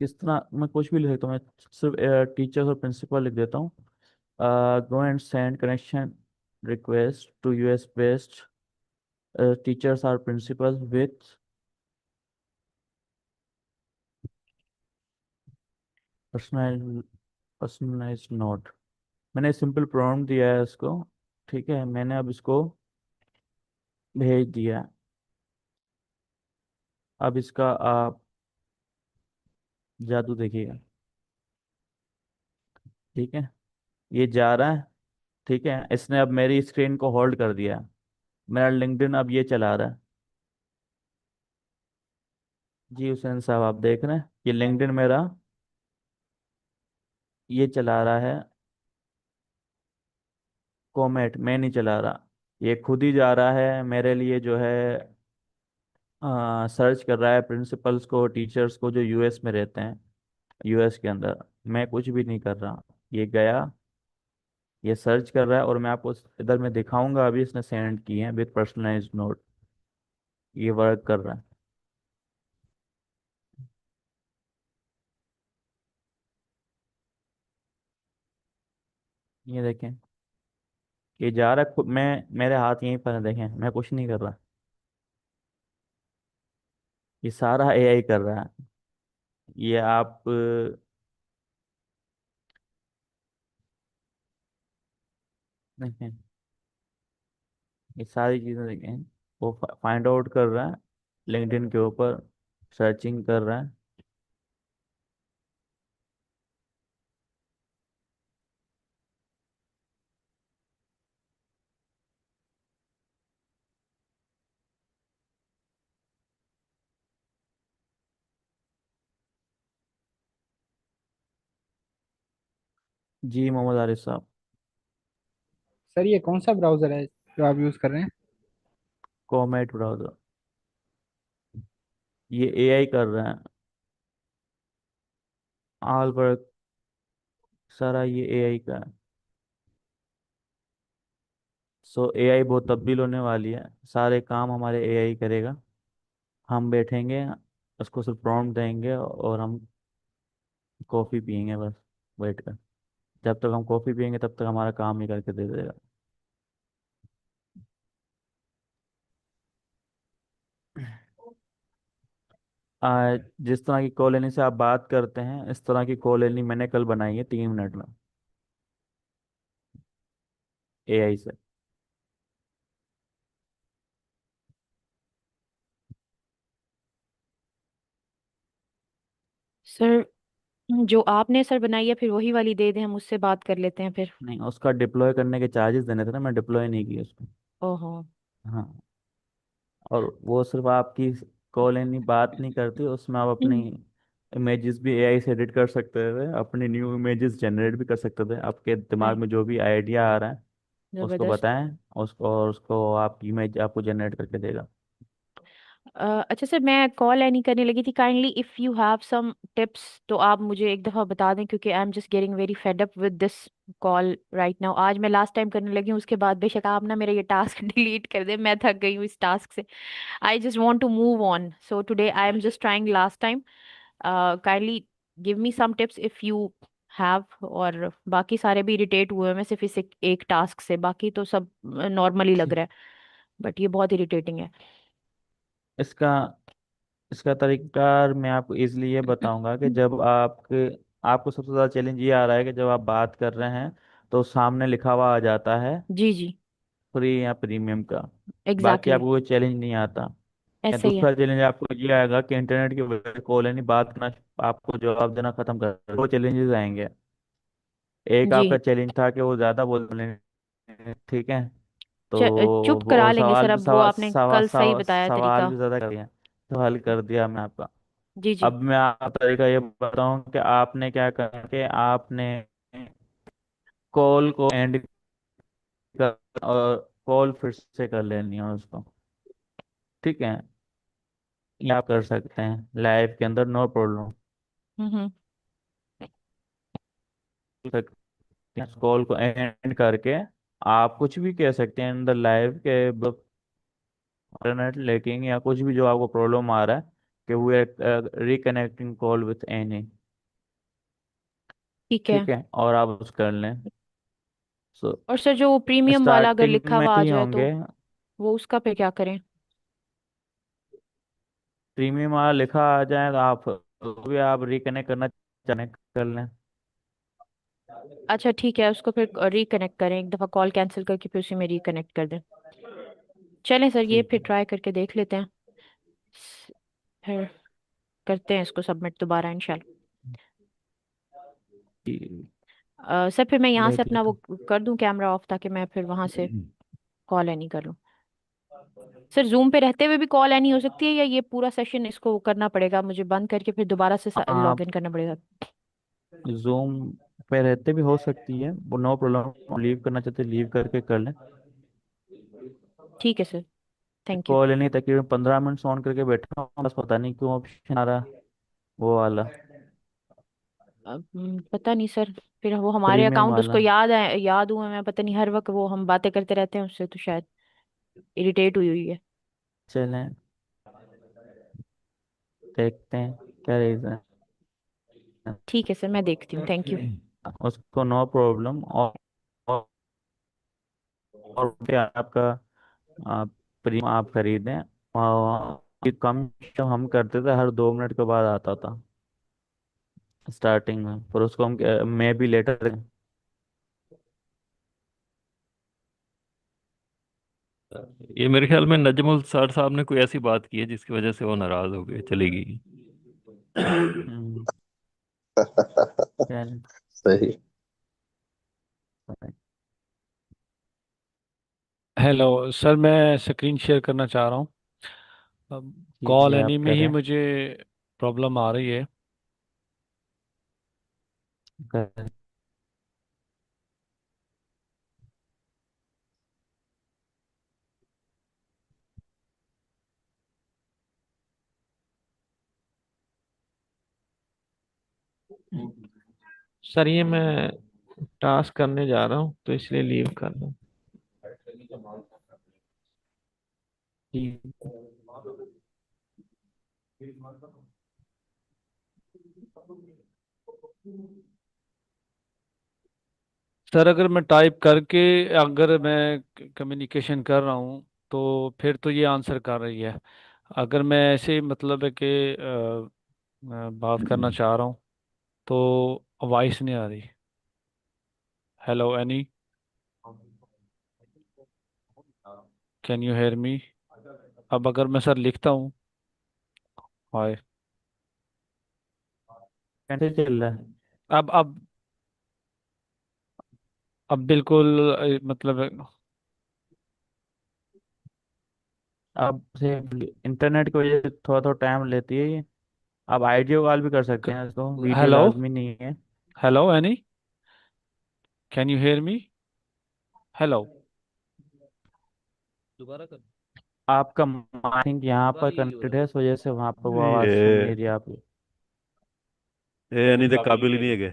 किस तरह मैं कुछ भी लिख देता हूँ। मैं सिर्फ टीचर्स और प्रिंसिपल लिख देता हूँ। Go and send connection request to US based teachers और principal with personal personalised note. मैंने सिंपल प्रॉम्प्ट दिया है इसको। ठीक है, मैंने अब इसको भेज दिया। अब इसका आप जादू देखिएगा। ठीक है, ये जा रहा है। ठीक है, इसने अब मेरी स्क्रीन को होल्ड कर दिया। मेरा लिंक्डइन अब ये चला रहा है। जी हुसैन साहब, आप देख रहे हैं ये लिंक्डइन मेरा ये चला रहा है। कॉमेट मैं नहीं चला रहा, ये खुद ही जा रहा है मेरे लिए जो है सर्च कर रहा है प्रिंसिपल्स को, टीचर्स को जो यूएस में रहते हैं, यूएस के अंदर। मैं कुछ भी नहीं कर रहा, ये गया, ये सर्च कर रहा है। और मैं आपको इधर में दिखाऊंगा, अभी इसने सेंड किए हैं विद पर्सनलाइज्ड नोट। ये वर्क कर रहा है। ये देखें, ये जा रहा है मैं मेरे हाथ यहीं पर है, देखें मैं कुछ नहीं कर रहा, ये सारा एआई कर रहा है। ये आप देखें, ये सारी चीज़ें देखें। वो फाइंड आउट कर रहा है लिंक्डइन के ऊपर, सर्चिंग कर रहा है। जी मोहम्मद आरिफ साहब। सर ये कौन सा ब्राउजर है जो आप यूज कर रहे हैं? Comet browser. ये एआई कर रहा है ऑल वर्क, सारा ये एआई का है। सो एआई बहुत तब्दील होने वाली है, सारे काम हमारे एआई करेगा। हम बैठेंगे, उसको सिर्फ प्रॉम्प्ट देंगे और हम कॉफ़ी पियेंगे बस बैठ कर। जब तक हम कॉफ़ी पियेंगे तब तक हमारा काम ही करके दे देगा। जिस तरह की कॉल लेने से आप बात करते हैं, इस तरह की कॉल लेनी मैंने कल बनाई है 3 मिनट में एआई से। सर जो आपने सर बनाई है फिर वही वाली दे दें, हम उससे बात कर लेते हैं फिर। नहीं, उसका डिप्लॉय करने के चार्जेस देने थे ना, मैं डिप्लॉय नहीं किया उसको। ओहो। हाँ, और वो सिर्फ आपकी कॉल नहीं बात नहीं करती, उसमें आप अपनी इमेजेस भी एआई से एडिट कर सकते थे, अपनी न्यू इमेजेस जनरेट भी कर सकते थे। आपके दिमाग नहीं, में जो भी आइडिया आ रहा है उसको जबरदस्त। बताएं, उसको और उसको आपकी इमेज आपको जनरेट करके देगा। अच्छा सर, मैं कॉल नहीं करने लगी थी। Kindly if you have some tips तो आप मुझे एक दफ़ा बता दें, क्योंकि I am just getting very fed up with this call right now. आज मैं लास्ट टाइम करने लगी हूँ, उसके बाद बेशक आप ना मेरा ये टास्क डिलीट कर दें, मैं थक गई हूँ इस टास्क से। I just want to move on, so today I am just trying last time. Kindly give me some tips if you have. और बाकी सारे भी इरिटेट हुए हैं, मैं सिर्फ इस एक टास्क से, बाकी तो सब नॉर्मली लग रहा है, बट ये बहुत इरिटेटिंग है। इसका इसका तरीका मैं आपको इसलिए ये बताऊंगा कि जब आपको सबसे ज़्यादा चैलेंज ये आ रहा है कि जब आप बात कर रहे हैं तो सामने लिखा हुआ आ जाता है जी जी। फ्री या प्रीमियम का। बाकी एग्जैक्टली आपको कोई चैलेंज नहीं आता। या ऐसा ही है। दूसरा चैलेंज आपको ये आएगा कि इंटरनेट की वजह से कॉल नहीं बात करना, आपको जवाब देना खत्म कर, दो चैलेंजेस आएंगे। एक जी। आपका चैलेंज था कि वो ज़्यादा बोल रहे हैं, ठीक है, तो चुप करा वो लेंगे सर, सवाल भी अब वो आपने कल सही बताया सवाल तरीका। भी ज़्यादा कर दिया, तो हल कर दिया मैं आपका। जी जी। अब मैं आप तरीका ये बताऊं कि आपने क्या करना है कि आपने कॉल को एंड कर और कॉल फिर से कर लेनी है उसको, ठीक है। ये आप कर सकते हैं लाइव के अंदर, नो प्रॉब्लम। हम्म। कॉल को एंड करके आप कुछ भी कह सकते हैं अंदर लाइव के इंटरनेट लेकिन या कुछ भी जो आपको प्रॉब्लम आ रहा है कि we are reconnecting call with Annie, ठीक है। ठीक है, और आप उस कर लें। सो और सर जो प्रीमियम वाला अगर स्टार्टिंग लिखा में हुआ आ ही जाए तो होंगे। वो उसका पे क्या करें? प्रीमियम वाला लिखा आ जाए तो आप तो भी आप रिकनेक्ट करना चाहें कर लें। अच्छा ठीक है, उसको फिर रिकनेक्ट करें, एक दफ़ा कॉल कैंसिल करके फिर उसी में रिकनेक्ट कर दें। चलें सर, ये ठीक फिर है। ट्राई करके देख लेते हैं, फिर करते हैं इसको सबमिट दोबारा इंशाल्लाह। ठीक, सर फिर मैं यहाँ से देख अपना वो लेते कर दूं कैमरा ऑफ, ताकि मैं फिर वहां से कॉल नहीं कर लूँ। सर जूम पे रहते हुए भी कॉल नहीं हो सकती है, या ये पूरा सेशन इसको करना पड़ेगा मुझे बंद करके फिर दोबारा से लॉग आप इन करना पड़ेगा? जूम पे रहते भी हो सकती है वो, नो प्रॉब्लम, लीव करना चाहते लीव करके कर लें। ठीक है सर। Thank you. कॉल नहीं तकरीबन 15 मिनट ऑन करके बैठा हूँ, बस पता नहीं क्यों ऑप्शन आ रहा है वो वाला पता नहीं सर, फिर वो हमारे प्रीमियम अकाउंट उसको वाला। याद है, याद हुआ, मैं पता नहीं हर वक्त वो हम बातें करते रहते हैं उससे, तो शायद इरिटेट हुई हुई है। चलें देखते हैं क्या रीज़न है। ठीक है सर, मैं देखती हूँ। Thank you. उसको नो प्रॉब्लम। और फिर आपका प्रीमियम आप खरीदें, और ये कम जो हम करते थे हर 2 मिनट के बाद आता था स्टार्टिंग में, फिर उसको हम मे भी लेटर। ये मेरे ख्याल में नजमुल सर साहब ने कोई ऐसी बात की है जिसकी वजह से वो नाराज हो गए, चली गई। चलें, सही। हेलो सर, मैं स्क्रीन शेयर करना चाह रहा हूँ। अब कॉल कीजिए एनी आप में ही करें। मुझे प्रॉब्लम आ रही है। करें। सर ये मैं टास्क करने जा रहा हूँ तो इसलिए लीव कर दूँ। ठीक। सर अगर मैं टाइप करके, अगर मैं कम्युनिकेशन कर रहा हूँ तो फिर तो ये आंसर कर रही है। अगर मैं ऐसे मतलब है कि बात करना चाह रहा हूँ तो वॉइस नहीं आ रही। Hello any, can you hear me? अब अगर मैं सर लिखता हूँ हाय, कैसे चल रहा है? अब अब बिल्कुल मतलब अब से इंटरनेट की वजह से थोड़ा थोड़ा टाइम लेती है ये। आप आइडियो कॉल भी कर सकते हैं, इसको वीडियो हेलो, लाजमी नहीं है। Hello any, can you hear me? Hello. दोबारा कर। आपका माइक यहाँ पर कनेक्टेड है, इस वजह से वहाँ पर वो आवाज़ सुन नहीं ये रही आपकी। नहीं, तो काबिल ही नहीं है के।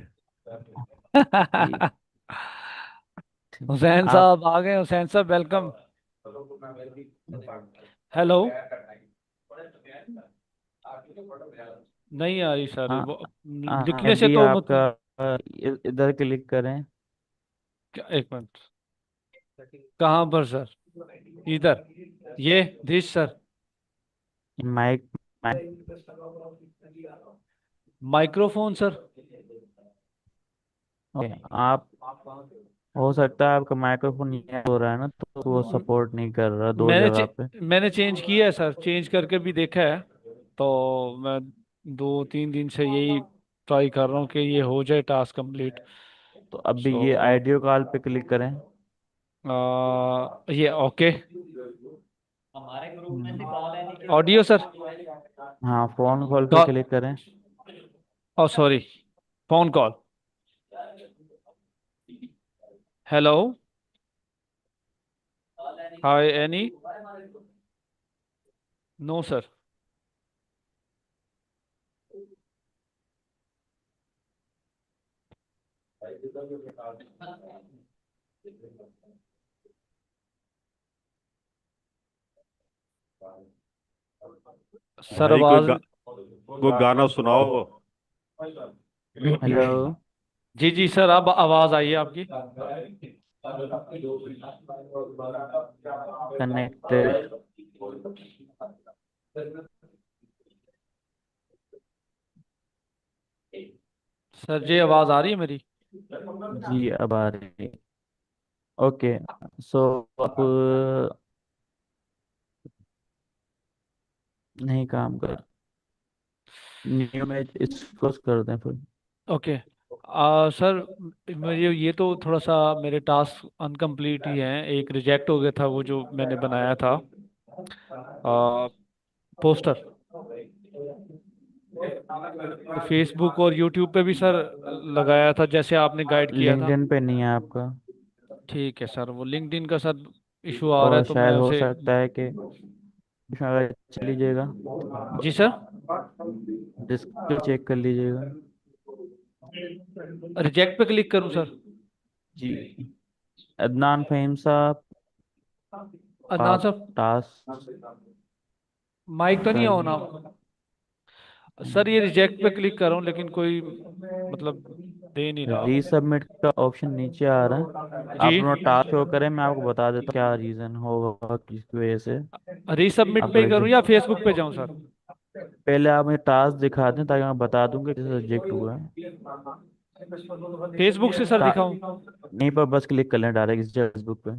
जी, हुसैन आप साहब आ गए। हुसैन साहब वेलकम। हेलो। नहीं आ रही सर हाँ, वो लिखने से अभी तो आपका मतलब इधर क्लिक करें। एक मिनट। कहाँ पर सर? इधर ये this sir. Mic mic microphone sir. Okay, आप हो सकता है आपका माइक्रोफोन ये हो रहा है ना, तो वो सपोर्ट नहीं कर रहा दो जगह पे। मैंने चेंज किया है सर, चेंज करके भी देखा है। तो मैं 2-3 दिन से यही ट्राई कर रहा हूँ कि ये हो जाए टास्क कंप्लीट। तो अभी ये सो ऑडियो कॉल पे क्लिक करें। ये ओके। Audio sir. हाँ, फोन कॉल पे कॉल। क्लिक करें। Oh sorry, phone call. Hello. Hi Annie. No sir. Sir भाई कोई आवाज। कोई गाना सुनाओ। हेलो। जी जी सर, अब आवाज आई है आपकी। कनेक्टेड। सर जी आवाज आ रही है मेरी? जी, अब आ रही है। ओके, सो अब नहीं काम कर, न्यू में इसको कर दें फिर। ओके। सर मुझे ये तो थोड़ा सा मेरे टास्क अनकम्प्लीट ही हैं। एक रिजेक्ट हो गया था वो जो मैंने बनाया था पोस्टर। तो फेसबुक और यूट्यूब पे भी सर लगाया था जैसे आपने गाइड किया था। लिंक्डइन पे नहीं है आपका। ठीक है सर, वो लिंक्डइन का सर इशू आ रहा है और तो मैं शायद हो उसे। सकता है कि इसमें अगर चल लीजिएगा, जी सर। डिस्क चेक कर लीजिएगा। रिजेक्ट पे क्लिक करूं सर? जी, अदनान फहीम साहब, अदनान आप साहब टास्क माइक तो नहीं कर। ऑन आप? सर ये रिजेक्ट पे क्लिक कर रहा हूँ लेकिन कोई मतलब दे नहीं रहा वो। रीसबमिट का ऑप्शन नीचे आ रहा है, आप जी। अपना टास्क शो करें, मैं आपको बता देता हूँ क्या रीज़न होगा किसकी वजह से रीसबमिट आपका पे ही करूँ या रिजेक्ट। फेसबुक पे जाऊँ सर? पहले आप मुझे टास्क दिखा दें ताकि मैं बता दूंगा किस रिजेक्ट हुआ है। फेसबुक से सर टा- दिखाऊं? नहीं पर बस क्लिक कर लें डायरेक्ट इस फेसबुक पे।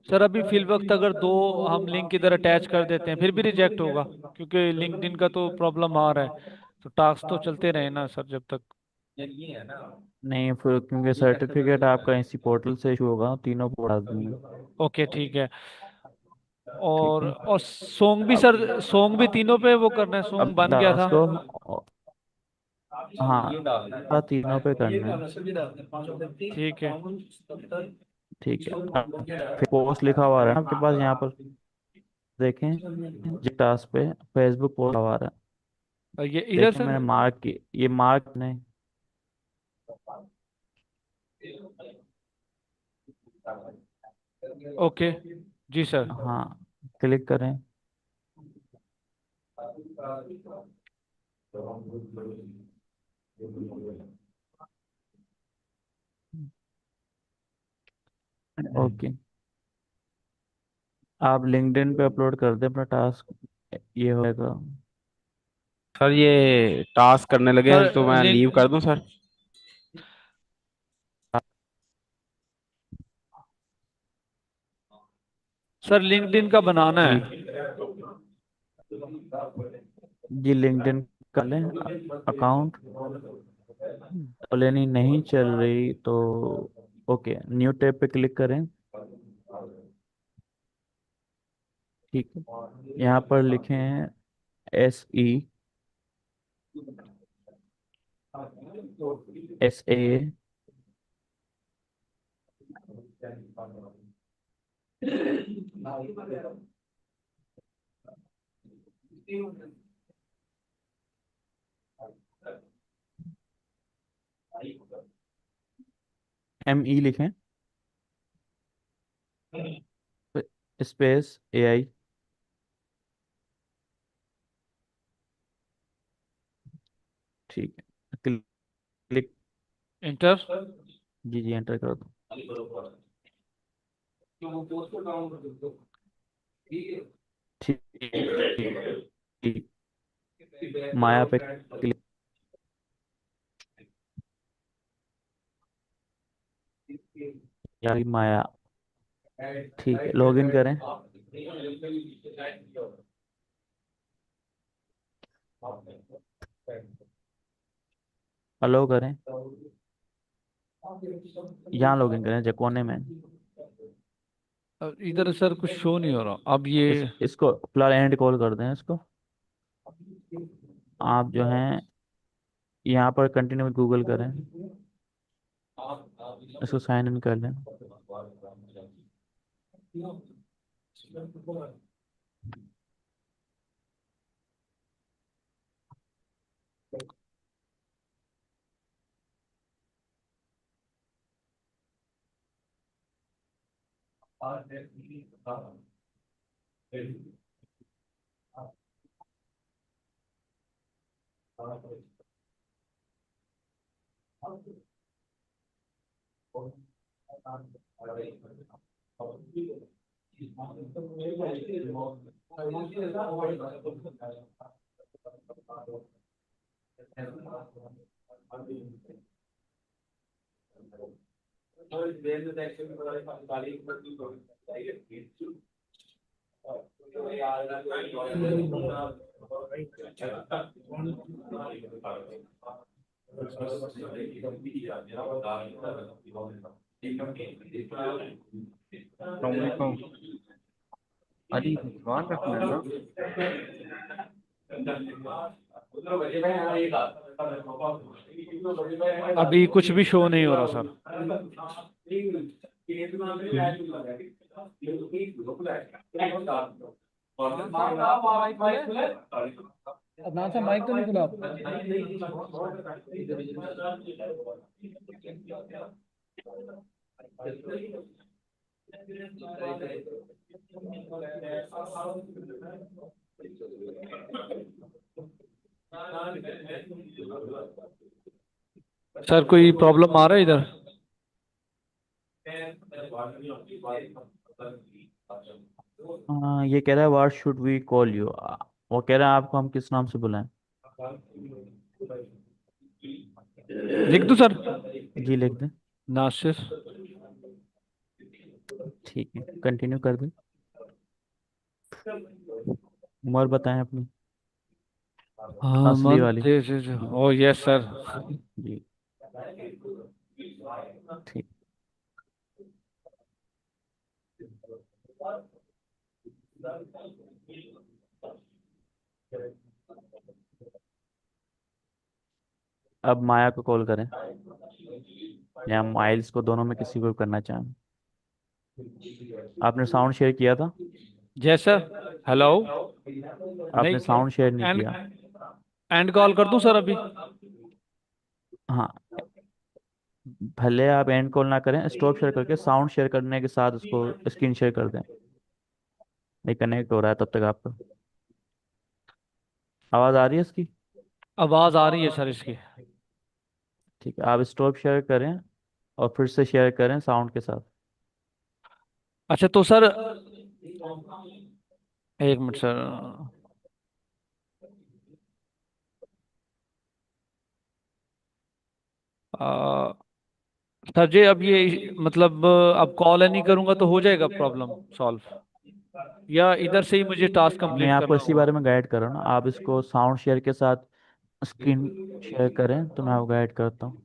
सर अभी फिल वक्त अगर दो हम लिंक इधर अटैच कर देते हैं फिर भी रिजेक्ट होगा? क्योंकि लिंक्डइन का तो प्रॉब्लम आ रहा है। तो टास्क तो चलते रहे ना सर जब तक। नहीं, फिर क्योंकि सर्टिफिकेट आपका इसी पोर्टल से इशू होगा, तीनों को बता दूंगा। ओके ठीक है। ठीक है, और सॉन्ग भी सर, सॉन्ग भी तीनों पे वो करना है? सॉन्ग अब बन गया था। टास्क को, हाँ तीनों पे करना है। ठीक है। ठीक है, अब फिर पोस्ट लिखा हुआ है ना आपके पास यहाँ पर, देखें जी टास्क पे फेसबुक पोस्ट हुआ रहा है। और ये इधर देखें सर। मैंने मार्क की, ये मार्क नहीं। ओके। जी सर। हाँ, क्लिक करें। ओके, आप लिंक्डइन पे अपलोड कर दें अपना टास्क, ये होगा। सर ये टास्क करने लगे हैं तो सर मैं लिंक। लीव कर दूं सर? सर लिंक्डइन का बनाना जी, है। जी लिंक्डइन कर लें अकाउंट। कॉलोनी नहीं चल रही तो ओके, न्यू टैब पे क्लिक करें। ठीक है, यहाँ पर लिखें SA ME लिखें, स्पेस AI। ठीक है, क्लिक। इंटर। जी जी, एंटर कर दो। ठीक ठीक ठीक। माया पे क्लिक। यार माया, ठीक है, लॉगिन करें। अलो करें, यहाँ लॉगिन करें कोने में। अब इधर सर कुछ शो नहीं हो रहा अब ये। इसको फिलहाल एंड कॉल कर दें इसको। आप जो हैं यहाँ पर कंटिन्यू गूगल करें, इसको साइन इन कर लें। अली ध्यान रखना ना। अभी कुछ भी शो नहीं हो रहा सर। अदनान से माइक तो नहीं खुला सर कोई प्रॉब्लम आ रहा है इधर? ये कह रहा है what should we call you. वो कह रहा है आपको हम किस नाम से बुलाएं। लिख दूं सर? जी लिख दें। नासिर। ठीक है, कंटिन्यू कर दें। उम्र बताएं अपनी, हाँ असली वाली। जी जी जी, ओ यस सर। जी ठीक। अब माया को कॉल करें या माइल्स को, दोनों में किसी को करना चाहें। आपने साउंड शेयर किया था? Yes sir. हेलो। नहीं, आपने साउंड शेयर नहीं एंड किया। एंड कॉल कर दूं सर अभी? हाँ, भले आप एंड कॉल ना करें, स्टॉप शेयर करके साउंड शेयर करने के साथ उसको स्क्रीन शेयर कर दें। नहीं कनेक्ट हो रहा है तब तक आपका। आवाज़ आ रही है इसकी? आवाज आ रही है सर इसकी। ठीक है, आप स्टॉप शेयर करें और फिर से शेयर करें साउंड के साथ। अच्छा तो सर एक मिनट सर। आ, सर जी अब ये मतलब अब कॉल नहीं करूंगा तो हो जाएगा प्रॉब्लम सॉल्व, या इधर से ही मुझे टास्क मैं कंप्लीट आपको करना इसी होगा? बारे में गाइड कर रहा हूँ ना। आप इसको साउंड शेयर के साथ स्क्रीन शेयर करें तो मैं आपको गाइड करता हूँ।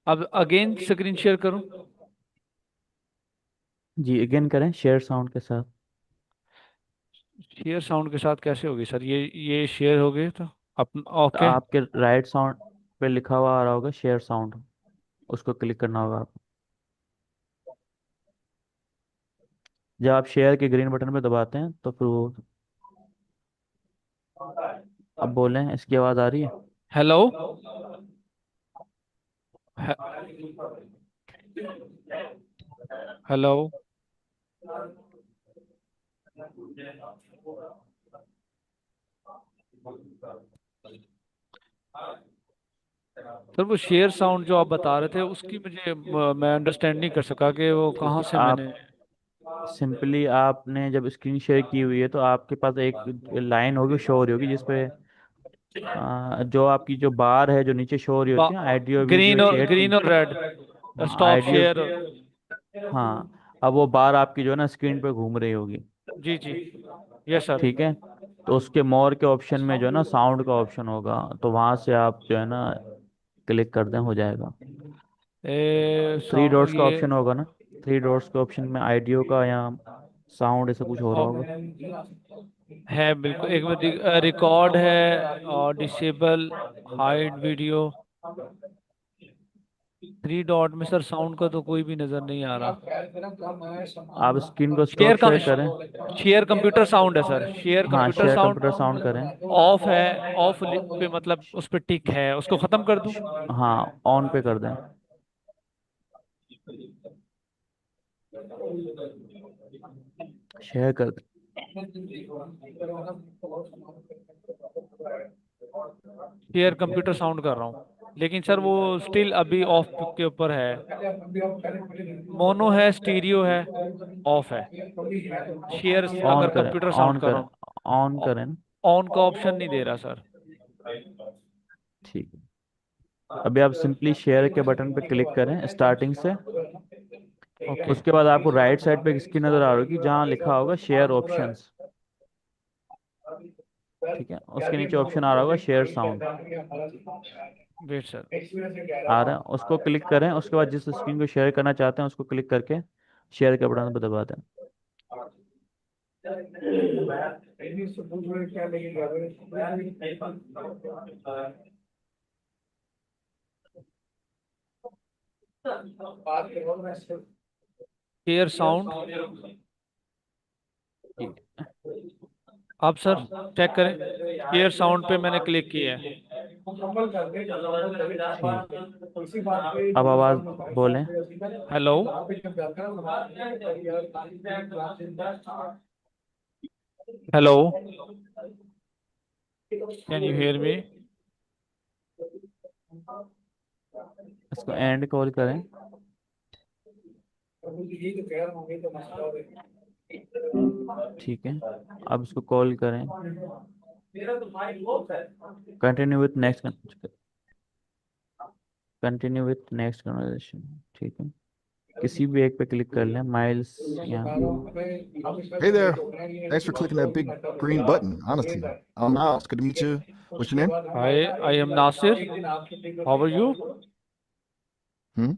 अब अगेन स्क्रीन शेयर करूं? जी अगेन करें शेयर साउंड के साथ। शेयर साउंड के साथ कैसे होगी सर? ये शेयर हो गए तो अपन तो ओके। आपके राइट साउंड पे लिखा हुआ आ रहा होगा शेयर साउंड, उसको क्लिक करना होगा आपको। जब आप शेयर के ग्रीन बटन पे दबाते हैं तो फिर वो, अब बोलें इसकी आवाज़ आ रही है? हेलो। हेलो। सर वो शेयर साउंड जो आप बता रहे थे उसकी मुझे मैं अंडरस्टैंड नहीं कर सका कि वो कहाँ से आप मैंने। सिंपली आपने जब स्क्रीन शेयर की हुई है तो आपके पास एक लाइन होगी शो हो रही होगी जिसपे जो आपकी जो बार है जो नीचे शो हो रही होती है आइडियो वीडियो चैट की। ग्रीन और रेड हाँ स्टॉप आइडियो, शेयर। हाँ अब वो बार आपकी जो है ना स्क्रीन पे घूम रही होगी। जी जी। Yes sir. ठीक है, तो उसके मोर के ऑप्शन में जो है ना साउंड का ऑप्शन होगा, तो वहां से आप जो है ना क्लिक कर दें हो जाएगा। थ्री डॉट्स का ये ऑप्शन होगा ना, थ्री डॉट्स के ऑप्शन में आइडियो का या साउंड ऐसा कुछ हो रहा होगा। है बिल्कुल। एक में रिकॉर्ड है और disable hide video. Three dot में सर साउंड का तो कोई भी नजर नहीं आ रहा। आप स्क्रीन को स्टॉप शेयर का शेयर करें। शेयर कंप्यूटर साउंड है सर। शेयर हाँ computer share sound computer sound करें। ऑफ है। ऑफ पे मतलब उस पे टिक है, उसको खत्म कर दूं? हाँ ऑन पे कर दें। शेयर कर दें। शेयर कंप्यूटर साउंड कर रहा हूँ लेकिन सर वो स्टिल अभी ऑफ के ऊपर है। मोनो है, स्टीरियो है, ऑफ है। शेयर ऑन अगर करें, कंप्यूटर साउंड ऑन कर करें, रहा ऑन हूँ, करें। ऑन का ऑप्शन नहीं दे रहा सर। ठीक है, अभी आप सिंपली शेयर के बटन पे क्लिक करें स्टार्टिंग से। ओके। उसके बाद आपको राइट साइड पे एक स्क्रीन नजर आ रही होगी जहाँ लिखा होगा शेयर ऑप्शंस। ठीक है, उसके नीचे ऑप्शन आ रहा होगा शेयर साउंड। Wait sir. आ रहा है, उसको क्लिक करें। उसके बाद जिस स्क्रीन को शेयर करना चाहते हैं उसको क्लिक करके शेयर के बटन पर दबा दें। Share sound. अब सर चेक करें। शेयर साउंड पे मैंने क्लिक किया है। ठीक, अब आवाज़ बोलें। Hello. Hello. Can you hear me? इसको एंड कॉल करें। ठीक है, अब इसको कॉल करें। Continue with next, continue with next conversation. ठीक है, किसी भी एक पे क्लिक कर लें, माइल्स या Hey there. Thanks for clicking that big green button. Honestly, I'm Miles. Good to meet you. What's your name? Hi, I am Nasir. How are you? Hmm?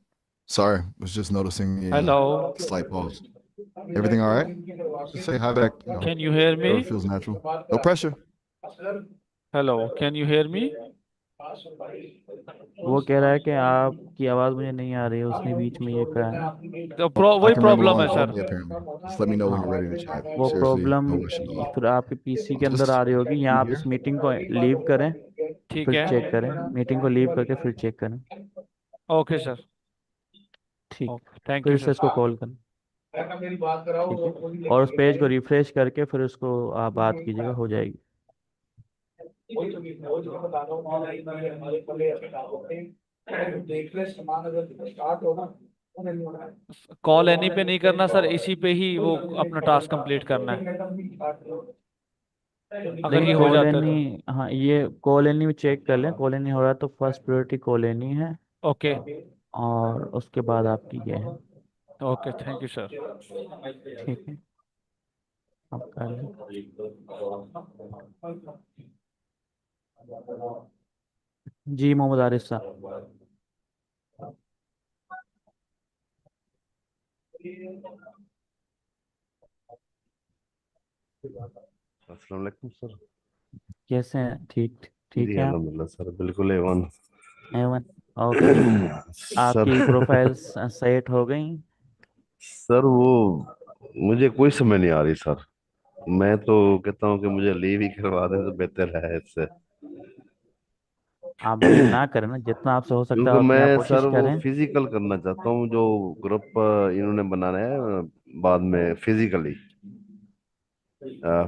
Sorry, was just noticing the Hello. slight pause. Everything all right? Just say hi back. Can you hear me? Whatever feels natural. No pressure. Hello. Can you hear me? वो कह रहा है कि आपकी आवाज़ मुझे नहीं आ रही है, उसने बीच में ये कहा है। तो I वही can run प्रॉब्लम along है all sir. day apparently. Just let me know when हाँ you're ready to chat. वो Seriously, problem no rush at all. फिर आपके पीसी के अंदर Just आ रही होगी, या be आप here. इस मीटिंग को लीव करें ठीक फिर है। चेक करें, मीटिंग को लीव करके फिर चेक करें। Okay sir. ठीक, थैंक फिर यू से सर। इसको कॉल करें। ठीक है, और उस पेज को रिफ्रेश करके फिर उसको आप बात कीजिएगा, हो जाएगी। कॉल एनी पे नहीं करना सर, इसी पे ही वो अपना टास्क कंप्लीट करना है। अगर लेकिन ये हो जाता है तो। कॉलोनी, हाँ ये कॉलोनी में चेक कर लें, कॉलोनी हो रहा है तो फर्स्ट प्रायोरिटी कॉलोनी है, ओके। और उसके बाद आपकी ये है। Okay, thank you sir. ठीक है, आप कर लें। जी मोहम्मद आरिफ साहब। अस्सलाम वालेकुम सर। कैसे हैं? ठीक ठीक जी है आप? अल्हम्दुलिल्लाह सर, बिल्कुल एवन। एवन। ओके। सर आपकी प्रोफाइल्स सेट हो गई? सर वो मुझे कोई समझ नहीं आ रही सर। मैं तो कहता हूँ कि मुझे लीव ही करवा दें तो बेहतर है इससे। आप लीव ना करें ना, जितना आपसे हो सकता क्योंकि है उतनी आप मैं कोशिश सर वो करें। फिजिकल करना चाहता हूँ, जो ग्रुप इन्होंने बनाना है बाद में फिजिकली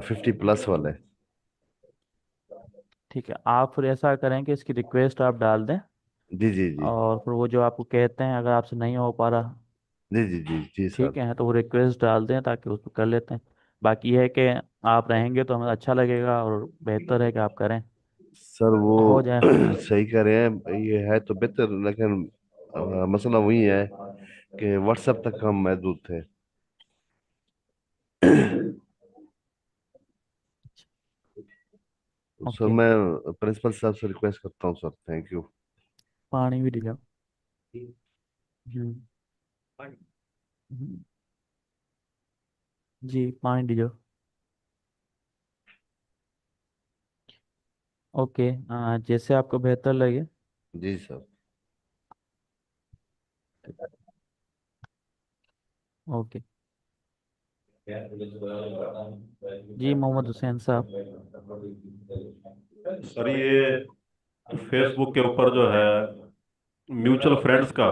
50+ वाले। ठीक है, आप फिर ऐसा करें कि इसकी रिक्वेस्ट आप डाल दें, जी जी जी। और फिर वो जो आपको कहते हैं, अगर आपसे नहीं हो पा रहा, जी जी जी जी ठीक सर। है, तो वो रिक्वेस्ट डाल दें ताकि उसको कर लेते हैं। बाकी ये है कि आप रहेंगे तो हमें अच्छा लगेगा, और बेहतर है कि आप करें, सर वो हो जाए। सही कह रहे हैं, ये है तो बेहतर, लेकिन मसला वही है कि व्हाट्सएप तक हम महदूद थे। तो सर ओके। मैं प्रिंसिपल साहब से रिक्वेस्ट करता हूँ सर, थैंक यू। पानी भी दिलाओ। हम्म। हम्म, जी पानी दीजिए। ओके, जैसे आपको बेहतर लगे। जी सर। ओके। जी मोहम्मद हुसैन साहब। सर ये फेसबुक के ऊपर जो है म्यूचुअल फ्रेंड्स का,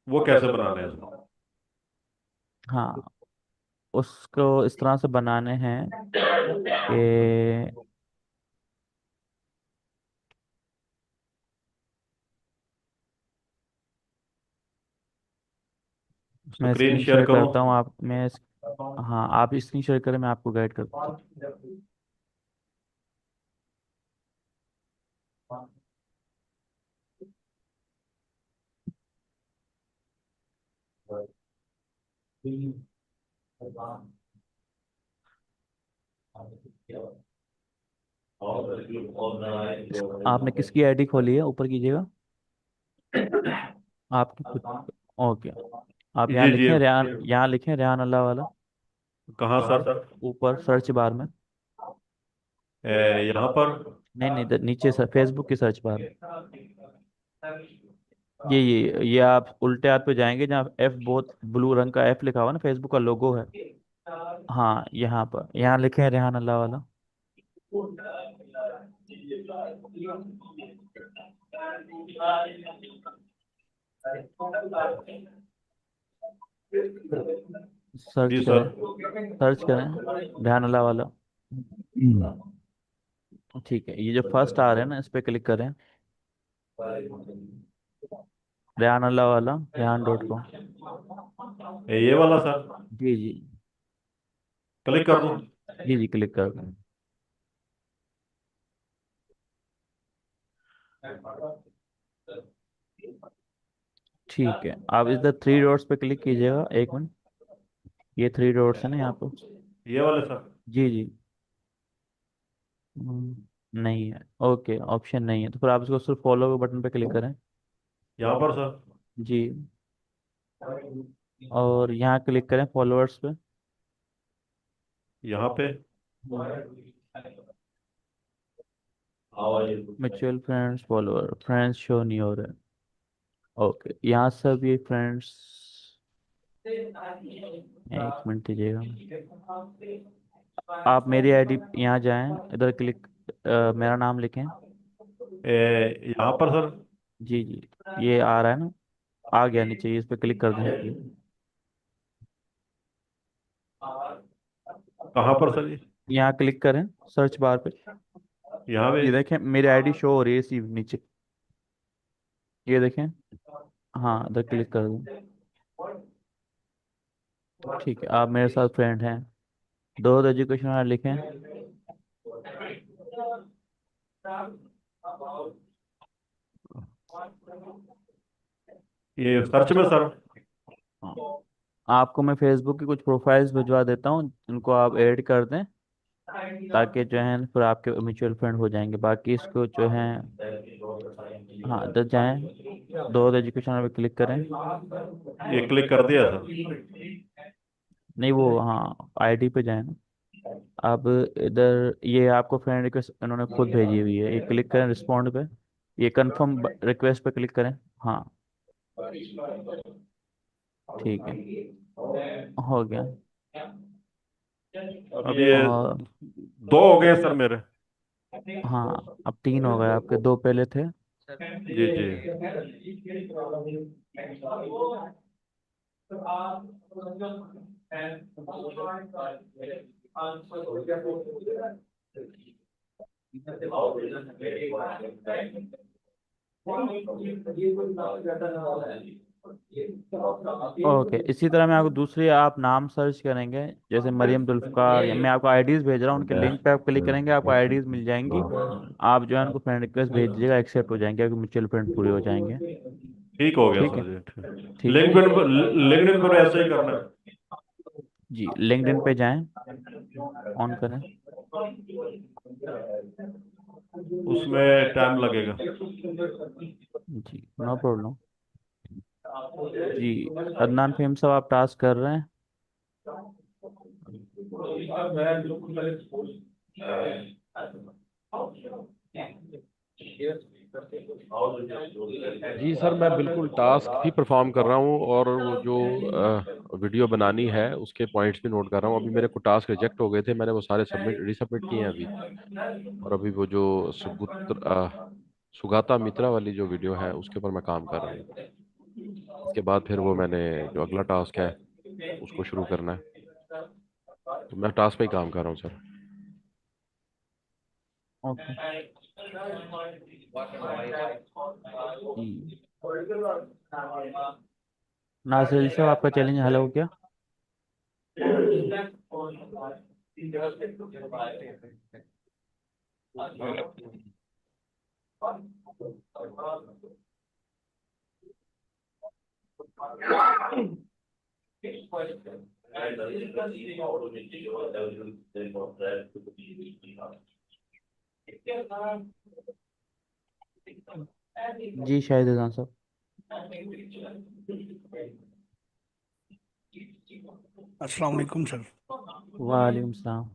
वो कैसे बनाने हैं सर? हाँ, उसको इस तरह से बनाने हैं कि मैं स्क्रीन स्क्रीन शेयर शेयर करूं? करता हूँ, आप मैं हाँ आप स्क्रीन शेयर करें, मैं आपको गाइड करता हूँ। आपने किसकी आईडी खोली है, ऊपर कीजिएगा। आपकी खुद। ओके। आप यहाँ जी जी। लिखें रेहान, यहाँ लिखें रेहान अल्लाह वाला, कहाँ सर? ऊपर सर्च बार में। यहाँ पर? नहीं नहीं, इधर नीचे सर, फेसबुक की सर्च बार में। ये आप उल्टे हाथ पे जाएंगे, जहाँ एफ, बहुत ब्लू रंग का एफ लिखा हुआ ना, फेसबुक का लोगो है। हाँ यहाँ पर, यहाँ लिखे रेहान अल्लाह वाला। सर्च जी करें, सर। सर्च करें ध्यान अल्लाह वाला। ठीक है, ये जो फर्स्ट आ रहे हैं ना, इस पे क्लिक करें। रेहान अल्लाह वाला, rehan.com। ये वाला सर? जी जी। क्लिक कर दूं? जी जी, क्लिक कर दें। ठीक है, आप इधर थ्री डॉट्स पे क्लिक कीजिएगा, एक मिनट। ये थ्री डॉट्स है ना यहाँ पर। ये वाले सर? जी जी। नहीं है, ओके, ऑप्शन नहीं है, तो फिर आप इसको सिर्फ फॉलो के बटन पे क्लिक करें। यहाँ पर सर? जी, और यहाँ क्लिक करें फॉलोअर्स पे। यहाँ पे? Mutual friends, follower, friends show नहीं हो रहे। ओके, यहाँ सब ये फ्रेंड्स, एक मिनट दीजिएगा। आप मेरी आईडी यहाँ जाएं, इधर क्लिक, मेरा नाम लिखें। यहाँ पर सर? जी जी, ये आ रहा है ना, आ गया नीचे, इस पे क्लिक कर दें। कहाँ पर सर ये? यहाँ क्लिक करें सर्च बार पे। यहाँ पे? ये देखें मेरी आईडी शो हो रही है इसी नीचे, ये देखें। हाँ, इधर क्लिक कर दूँ। ठीक है, आप मेरे साथ फ्रेंड हैं। दो एजुकेशन लिखें। ये सर्च में सर। हाँ, आपको मैं फेसबुक की कुछ प्रोफाइल्स भिजवा देता हूँ, इनको आप ऐड कर दें ताकि जो है फिर आपके म्यूचुअल फंड हो जाएंगे। बाकी इसको जो है, हाँ इधर जाएं, दो एजुकेशन पे क्लिक करें। ये क्लिक कर दिया सर। नहीं वो, हाँ आईडी पे जाए ना। अब इधर ये आपको फ्रेंड रिक्वेस्ट इन्होंने खुद भेजी हुई है, ये क्लिक करें रिस्पॉन्ड पे, ये कंफर्म रिक्वेस्ट पे क्लिक करें। हाँ ठीक है, हो गया। अब ये और दो हो गए सर मेरे। हाँ अब तीन हो गए, आपके दो पहले थे। जी जी। ओके, इसी तरह मैं आपको दूसरी, आप नाम सर्च करेंगे जैसे मरियम जुल्फकार, या मैं आपको आईडीज भेज रहा हूँ, उनके लिंक पे आप क्लिक करेंगे, आपको आईडीज मिल जाएंगी। आप जो है उनको फ्रेंड रिक्वेस्ट भेज दीजिएगा, एक्सेप्ट हो जाएंगे, आपके म्यूचुअल फंड पूरे हो जाएंगे। ठीक हो गया ठीक है, सर जी। ठीक है। लिंक्डइन पर, लिंक्डइन पर ऐसा ही करना है। जी लिंक्डइन पे जाएं, ऑन करें। उसमें टाइम लगेगा। जी नो प्रॉब्लम। जी अदनान फेम साहब, आप टास्क कर रहे हैं? जी सर, मैं बिल्कुल टास्क भी परफॉर्म कर रहा हूँ और वो जो वीडियो बनानी है उसके पॉइंट्स भी नोट कर रहा हूँ। अभी मेरे को टास्क रिजेक्ट हो गए थे, मैंने वो सारे सबमिट रीसबमिट किए हैं अभी। और अभी वो जो सुगाता मित्रा वाली जो वीडियो है उसके ऊपर मैं काम कर रहा हूँ। इसके बाद फिर वो मैंने जो अगला टास्क है उसको शुरू करना है। तो मैं टास्क पे ही काम कर रहा हूँ सर। ओके जी। नासिर साहब, आपका चैलेंज हल हो गया? जी शाहिद रज़ा साहब। अस्सलाम वालेकुम सर। वालेकुम सलाम।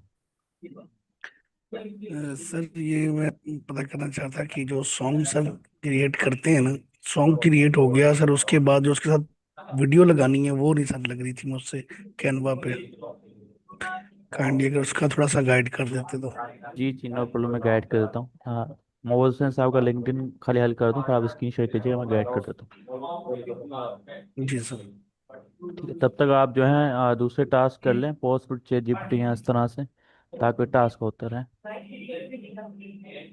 सर ये मैं पता करना चाहता कि जो सॉन्ग सर क्रिएट करते हैं ना, सॉन्ग क्रिएट हो गया सर, उसके बाद जो उसके साथ वीडियो लगानी है वो नहीं सर लग रही थी मुझसे कैनवा पे। काइंडली अगर उसका थोड़ा सा गाइड कर देते तो। जी जी नो प्रॉब्लम, मैं गाइड कर देता हूँ। हाँ, मोहसिन साहब का लिंक्डइन खाली हल कर दूँ, फिर आप स्क्रीन शेयर कीजिएगा, मैं गाइड कर देता जी सर। हूँ। ठीक है, तब तक आप जो है दूसरे टास्क कर लें, पोस्ट फिर चैट जीपीटी हैं इस तरह से, ताकि टास्क होते रहें। जी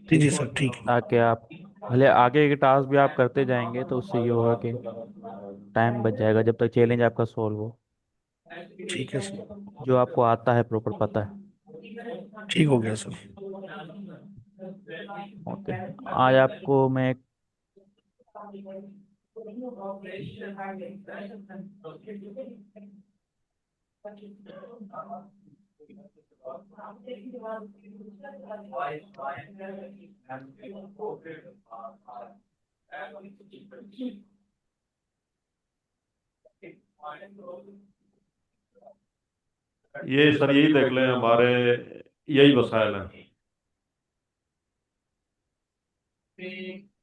ठीक जी है, सर, ठीक है। ताकि आप भले आगे के टास्क भी आप करते जाएंगे तो उससे ये होगा कि टाइम बच जाएगा जब तक चैलेंज आपका सॉल्व हो। ठीक है सर। जो आपको आता है प्रॉपर पता है। ठीक हो गया सर। ओके, आज आपको मैं ये सर यही देख लें, हमारे यही वसाइल हैं।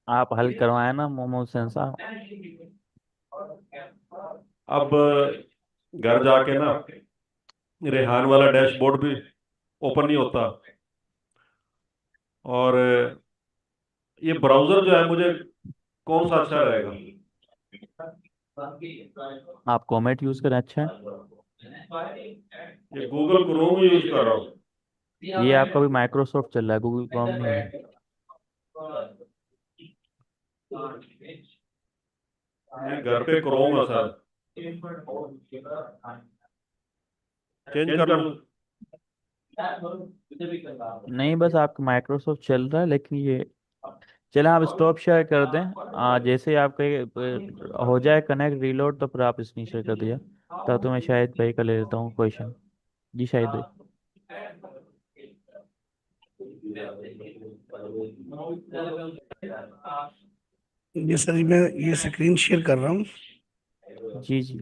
आप हल करवाए ना मोमो सेंसा। अब घर जाके ना रेहान वाला डैशबोर्ड भी ओपन नहीं होता, और ये ब्राउजर जो है मुझे कौन सा अच्छा रहेगा? आप कॉमेट यूज करें, अच्छा है। ये गूगल क्रोम यूज कर रहा हूँ। ये आपका भी माइक्रोसॉफ्ट चल रहा है, गूगल क्रोम नहीं है। ये घर पे क्रोम है सर, चेंज कर लूँ? नहीं, बस आपका माइक्रोसॉफ्ट चल रहा है, लेकिन ये चले आप स्टॉप शेयर कर दें। जैसे ही आपका ये, हो जाए कनेक्ट रीलोड, तो फिर आप स्क्रीन शेयर कर दिया। तब तो मैं शाहिद भाई का ले लेता हूँ क्वेश्चन। जी शाहिद भाई। ये सर मैं ये स्क्रीन शेयर कर रहा हूँ। जी जी।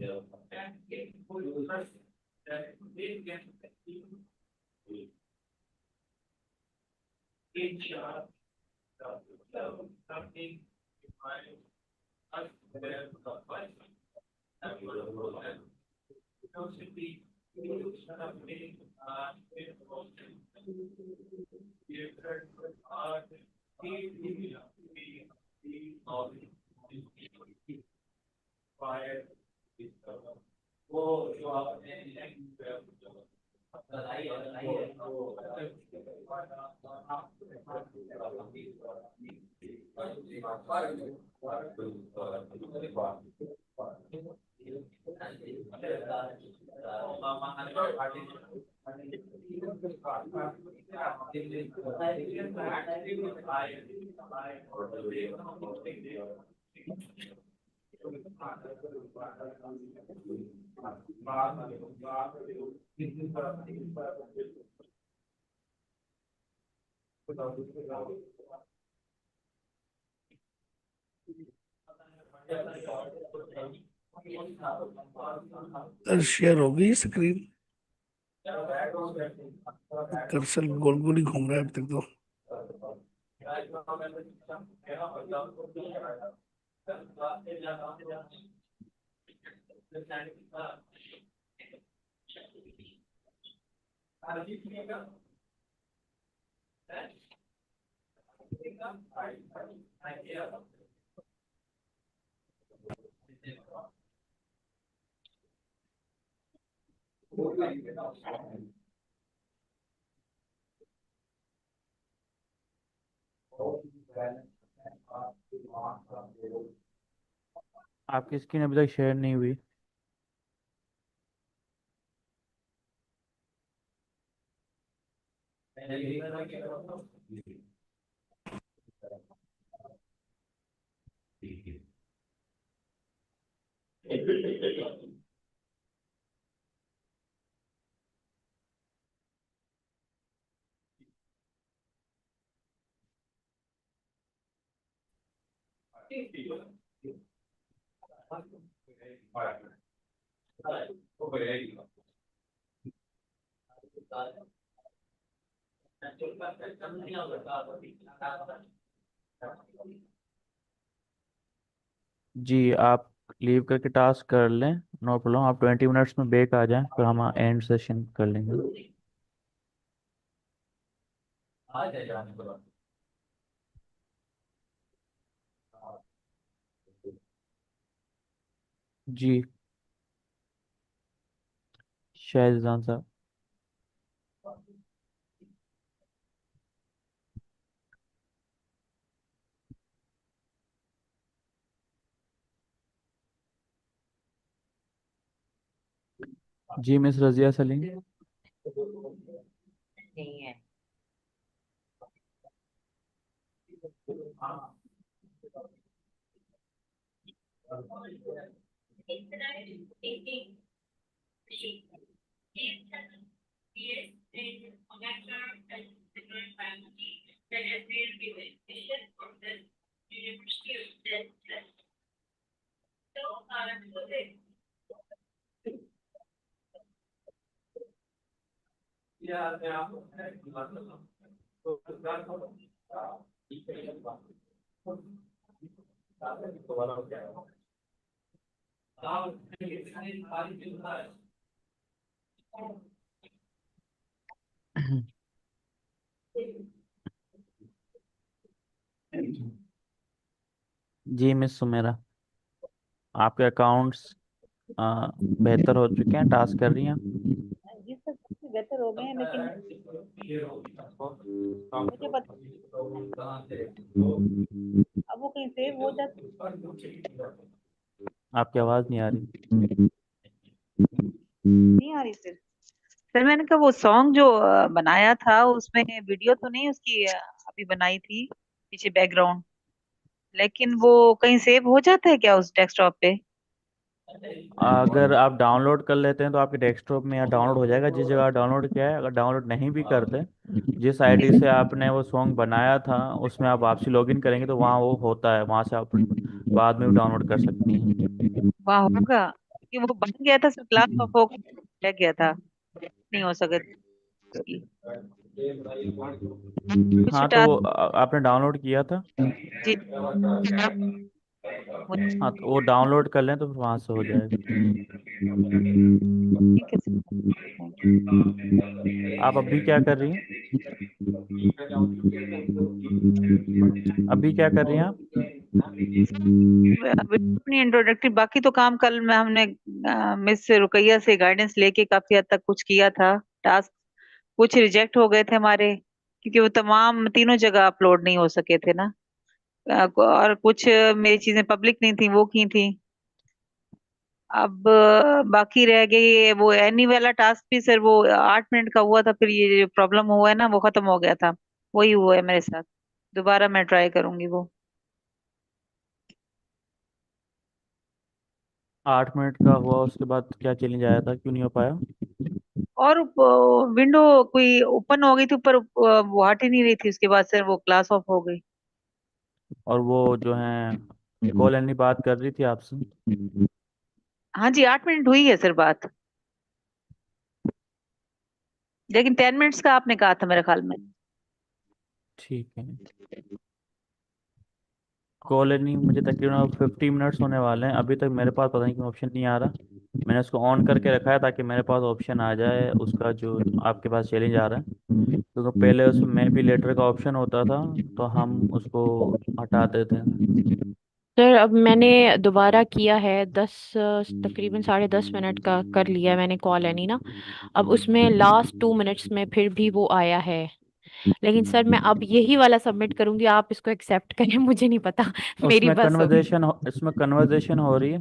सर शेयर हो गई स्क्रीन। कर्सर गोल गोल ही घूम रहा है अब तक तो। आपकी स्क्रीन अभी तक शेयर नहीं हुई। जी, आप लीव करके टास्क कर लें, नो प्रॉब्लम। आप 20 मिनट्स में बैक आ जाएं, फिर हम एंड सेशन कर लेंगे। जी शायद जान साहब। जी मिस रजिया सलीम। जी मिस सुमेरा, आपके अकाउंट्स बेहतर हो चुके हैं, टास्क कर रही हैं। जी सर काफी बेहतर हो गए हैं, लेकिन मुझे पता अब वो कहीं सेव हो जाता। आपकी आवाज़ नहीं आ रही। नहीं आ रही सर। सर मैंने कहा वो सॉन्ग जो बनाया था उसमें वीडियो तो नहीं उसकी अभी बनाई थी पीछे बैकग्राउंड, लेकिन वो कहीं सेव हो जाता है क्या उस डेस्कटॉप पे? अगर आप डाउनलोड कर लेते हैं तो आपके डेस्कटॉप में या डाउनलोड हो जाएगा जिस जगह डाउनलोड किया है। अगर डाउनलोड नहीं भी करते, जिस आईडी से आपने वो सॉन्ग बनाया था उसमें आप वापसी लॉगिन करेंगे तो वहाँ वो होता है, वहाँ से आप बाद में भी डाउनलोड कर सकती हैं। वहाँ होगा कि वो बन गया था सर, क्लास ऑफ हो रह गया था, नहीं हो सके उसकी कुछ हाँ तो वो टास्क। आपने डाउनलोड किया था। जी हाँ तो वो डाउनलोड कर लें तो फिर वहाँ से हो जाएगा। ठीक है सर, थैंक यू। आप अभी क्या कर रही हैं? अभी क्या कर रही हैं आप? अपनी इंट्रोडक्टरी, बाकी तो काम कल में हमने मिस रुकैया से गाइडेंस लेके काफी हद तक कुछ किया था। टास्क कुछ रिजेक्ट हो गए थे हमारे, क्योंकि वो तमाम तीनों जगह अपलोड नहीं हो सके थे ना। और कुछ मेरी चीजें पब्लिक नहीं थी, वो की थी। अब बाकी रह गई वो एनी वाला टास्क भी सर, वो 8 मिनट का हुआ था, फिर ये जो प्रॉब्लम हुआ है ना वो खत्म हो गया था। वही हुआ है मेरे साथ, दोबारा मैं ट्राई करूंगी वो। 8 मिनट का हुआ उसके बाद क्या चैलेंज आया था, क्यों नहीं हो पाया? और विंडो कोई ओपन हो गई थी ऊपर, वो हट ही नहीं रही थी, उसके बाद सर वो क्लास ऑफ हो गई। और वो जो है कॉल एनी बात कर रही थी आपसे? हाँ जी, 8 मिनट हुई है सर बात, लेकिन 10 मिनट्स का आपने कहा था मेरे ख्याल में। ठीक है। कॉल एनी मुझे तकरीबन 50 मिनट्स होने वाले हैं, अभी तक मेरे पास पता नहीं क्यों ऑप्शन नहीं आ रहा। मैंने उसको ऑन करके रखा है ताकि मेरे पास ऑप्शन आ जाए उसका जो आपके पास चैलेंज आ रहा है, क्योंकि पहले उसमें मे बी लेटर का ऑप्शन होता था तो हम उसको हटाते थे। सर अब मैंने दोबारा किया है, तकरीबन 10:30 मिनट का कर लिया मैंने कॉल एनी ना। अब उसमें लास्ट 2 मिनट्स में फिर भी वो आया है। लेकिन सर मैं अब यही वाला सबमिट करूंगी, आप इसको एक्सेप्ट करें मुझे नहीं पता मेरी बस हो गई। इसमें कन्वर्जेशन हो रही है।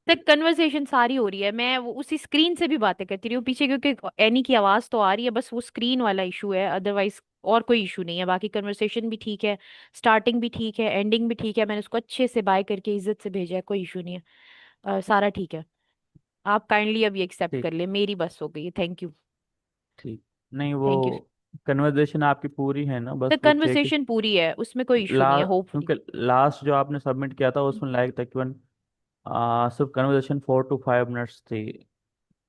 सर कन्वर्सेशन सारी हो रही है, मैं वो उसी स्क्रीन से भी बातें करती रही हूँ पीछे, क्योंकि एनी की आवाज तो आ रही है, बस वो स्क्रीन वाला इशू है, अदरवाइज और कोई इशू नहीं है। बाकी कन्वर्सेशन भी ठीक है, स्टार्टिंग भी ठीक है, एंडिंग भी ठीक है, मैंने उसको अच्छे से बाय करके इज्जत से भेजा है, कोई इशू नहीं है। सारा ठीक है। आप काइंडली अभी एक्सेप्ट ठीक। कर ले, मेरी बस हो गई है, थैंक यू। ठीक। नहीं वो थैंक यू। कन्वर्जेशन आपकी पूरी है ना, सर बस वो चेक। कन्वर्सेशन पूरी है, उसमें कोई इशू नहीं है, होपफुली। क्योंकि लास्ट जो आपने सबमिट किया था उसमें लाइक तकरीबन सिर्फ कन्वर्जेशन 4 to 5 मिनट्स थी।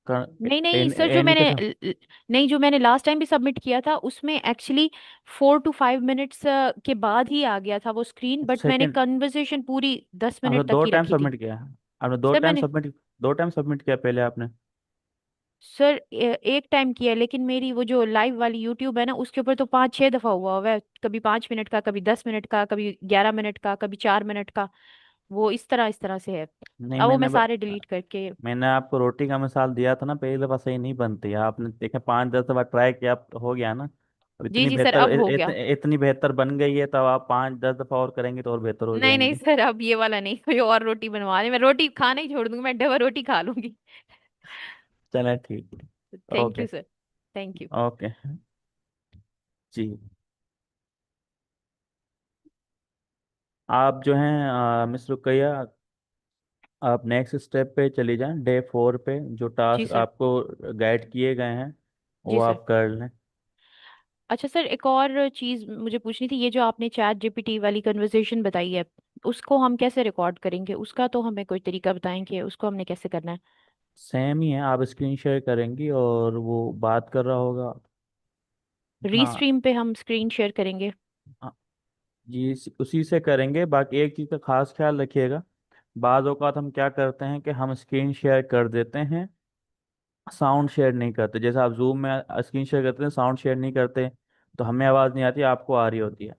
नहीं नहीं सर, जो एनी के मैंने साथ नहीं, जो मैंने लास्ट टाइम भी सबमिट किया था उसमें एक्चुअली 4 to 5 मिनट्स के बाद ही आ गया था वो स्क्रीन, बट मैंने सेकंड। कन्वर्सेशन पूरी दस आपने मिनट तक दो ही टाइम रखी थी। सबमिट किया है। आपने दो सर टाइम मैंने सबमिट, दो टाइम सबमिट किया पहले आपने। सर एक टाइम किया है, लेकिन मेरी वो जो लाइव वाली यूट्यूब है ना उसके ऊपर तो 5-6 दफा हुआ है, कभी 5 मिनट का, कभी 10 मिनट का, कभी 11 मिनट का, कभी 4 मिनट का। वो इस तरह से है। नहीं अब वो मैं सारे डिलीट करके। मैंने आपको रोटी का मिसाल दिया था ना, पहली दफा सही नहीं बनती, आपने देखा 5-10 दफा ट्राई किया, अब हो गया ना। अब जी इतनी जी सर, बेहतर अब हो गया। इतनी बेहतर बन गई है, तब आप 5-10 दफा और करेंगे तो और बेहतर हो नहीं नहीं जाएंगी। सर, अब ये वाला नहीं, कोई और रोटी बनवा रही, मैं रोटी खाना ही छोड़ दूंगी, मैं डबल रोटी खा लूंगी। चले ठीक। Thank okay. You sir. Thank you. Okay. जी। आप जो हैं मिस रुकैया, आप नेक्स्ट स्टेप पे चली जाएं, डे 4 पे जो जी टास्क सर। आपको गाइड किए गए हैं वो जी सर। आप कर लें। अच्छा सर, एक और चीज़ मुझे पूछनी थी, ये जो आपने चैट जीपीटी वाली कन्वर्सेशन बताई है, उसको हम कैसे रिकॉर्ड करेंगे? उसका तो हमें कोई तरीका बताएं कि उसको हमने कैसे करना है। सेम ही है, आप स्क्रीन शेयर करेंगी और वो बात कर रहा होगा। हाँ। रीस्ट्रीम पे हम स्क्रीन शेयर करेंगे? हाँ, जी उसी से करेंगे। बाकी एक चीज़ का खास ख्याल रखिएगा, बाज़ औक़ात हम क्या करते हैं कि हम स्क्रीन शेयर कर देते हैं, साउंड शेयर नहीं करते। जैसे आप जूम में स्क्रीन शेयर करते हैं, साउंड शेयर नहीं करते, तो हमें आवाज़ नहीं आती, आपको आ रही होती है।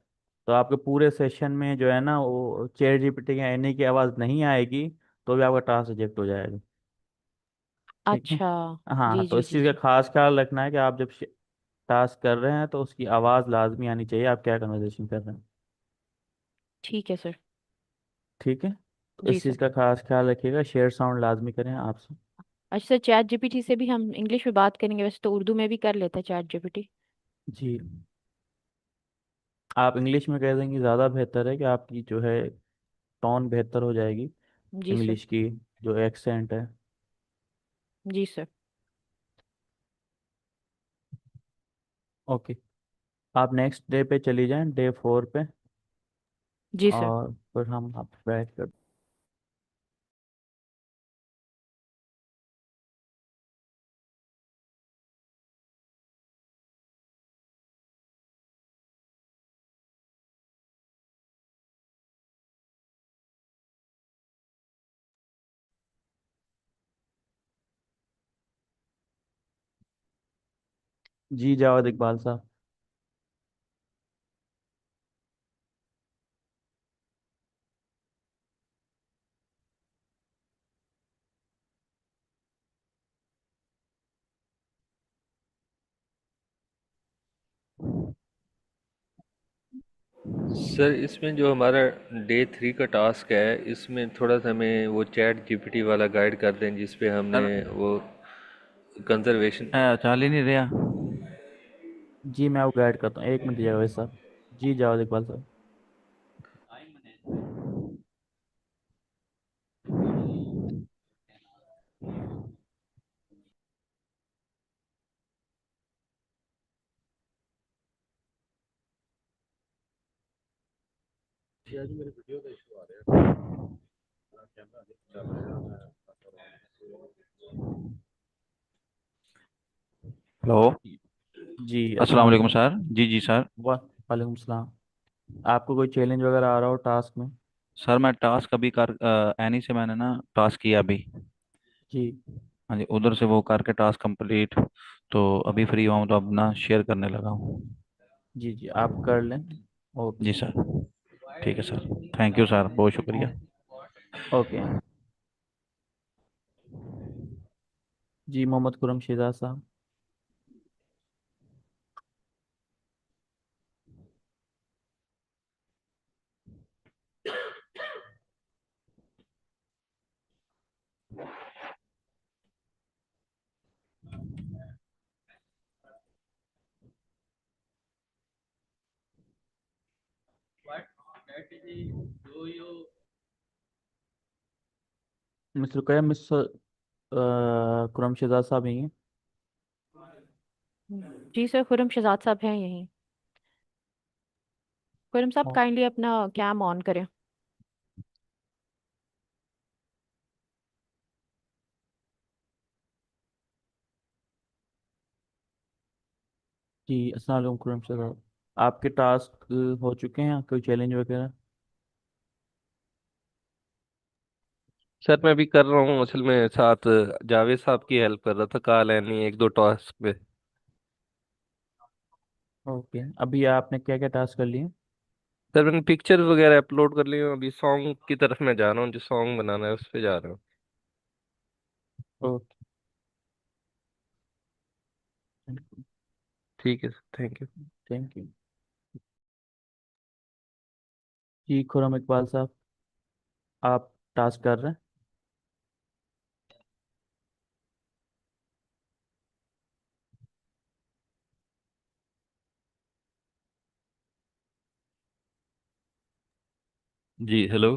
तो आपके पूरे सेशन में जो है ना वो चैट जीपीटी या एनी की आवाज़ नहीं आएगी, तो भी आपका टास्क रिजेक्ट हो जाएगा। ठीक है। अच्छा। हाँ जी तो जी इस जी चीज़ का जी। खास ख्याल रखना है कि आप जब टास्क कर रहे हैं तो उसकी आवाज़ लाजमी आनी चाहिए, आप क्या कन्वर्सेशन कर रहे हैं। ठीक है सर। ठीक है। तो जी इस सर। चीज़ का खास ख्याल रखिएगा, शेयर साउंड लाजमी करें आपसे। अच्छा, चैट जीपीटी से भी हम इंग्लिश में बात करेंगे, वैसे तो उर्दू में भी कर लेता है चैट जीपीटी। जी, आप इंग्लिश में कह देंगे ज़्यादा बेहतर है कि आपकी जो है टोन बेहतर हो जाएगी, जी सर। इंग्लिश की जो एक्सेंट है। जी सर। ओके, आप नेक्स्ट डे पे चली जाएं, डे 4 पे, जी सर। और फिर हम आप बैठ कर। जी जावेद इकबाल साहब। सर इसमें जो हमारा डे 3 का टास्क है, इसमें थोड़ा सा हमें वो चैट जीपीटी वाला गाइड कर दें जिसपे हमने सर वो कंजर्वेशन। चाल ही नहीं रहा। जी मैं आपको गाइड करता हूँ, 1 मिनट जावेद साहब। जी जावेद इकबाल साहब। जी आज मेरे वीडियो का इशू आ रहा है, मेरा कैमरा नहीं चल रहा है, मैं हेलो। जी अस्सलाम अस्सलाम वालेकुम वालेकुम। सर। जी जी सर। वालेकुम सलाम। आपको कोई चैलेंज वगैरह आ रहा हो टास्क में? सर मैं टास्क अभी कर एनी से मैंने ना टास्क किया अभी। जी हाँ जी, उधर से वो करके टास्क कंप्लीट, तो अभी फ्री हुआ हूँ तो अब ना शेयर करने लगा हूँ। जी जी आप कर लें। ओके। जी सर। ठीक है सर। थैंक यू सर, बहुत शुक्रिया। ओके। जी मोहम्मद खुरम शेजा साहब। मिस रुकैया, मिस खुरम शेजा साहब ही हैं? जी सर, खुरम शहजाद साहब हैं यहीं। खुरम साहब ओ, काइंडली अपना कैम ऑन करें। जी अस्सलाम वालेकुम खुरम शेजा साहब। आपके टास्क हो चुके हैं, कोई चैलेंज वगैरह? सर मैं भी कर रहा हूँ, असल में साथ जावेद साहब की हेल्प कर रहा था, कॉल है नहीं एक दो टास्क पे। ओके, अभी आपने क्या क्या टास्क कर लिए? सर मैंने पिक्चर वगैरह अपलोड कर लिए, अभी सॉन्ग की तरफ मैं जा रहा हूँ, जो सॉन्ग बनाना है उस पे जा रहा हूँ। ओके। ठीक है sir, thank you. Thank you. जी खुरम इकबाल साहब, आप टास्क कर रहे हैं? जी हेलो।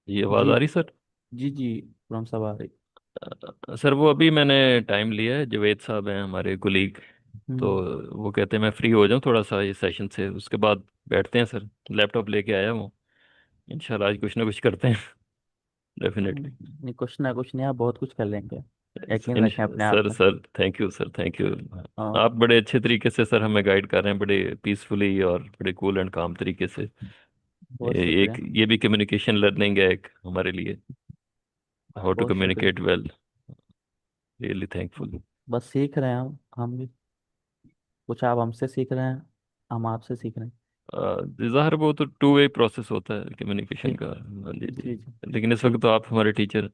ये आवाज़ जी आ रही सर? जी जी खुरम साहब आ रही। सर वो अभी मैंने टाइम लिया है, जावेद साहब हैं हमारे कुलीग, तो हम्म। वो कहते हैं मैं फ्री हो जाऊँ थोड़ा सा इस सेशन से, उसके बाद बैठते हैं सर। लैपटॉप लेके आया हूँ, इंशाल्लाह आज कुछ ना कुछ करते हैं डेफिनेटली। नहीं, कुछ ना कुछ नहीं, आप बहुत कुछ कर लेंगे, यकीन रखें अपने आप सर पे। Sir thank you sir, thank you. हाँ, आप बड़े अच्छे तरीके से सर हमें गाइड कर रहे हैं, बड़े पीसफुली और बड़े कूल एंड काम तरीके से। बहुत एक शुक्रिया। ये भी कम्युनिकेशन लर्निंग है एक हमारे लिए, हाउ टू बहुत शुक्रिया। Communicate well. Really thankful. बस सीख रहे हैं हम भी, कुछ आप हमसे सीख रहे हैं, हम आपसे सीख रहे हैं। ज़ाहिर वो तो टू वे प्रोसेस होता है कम्युनिकेशन ठीक। का। हाँ जी जी जी। जी। लेकिन इस वक्त ठीक। तो आप हमारे टीचर।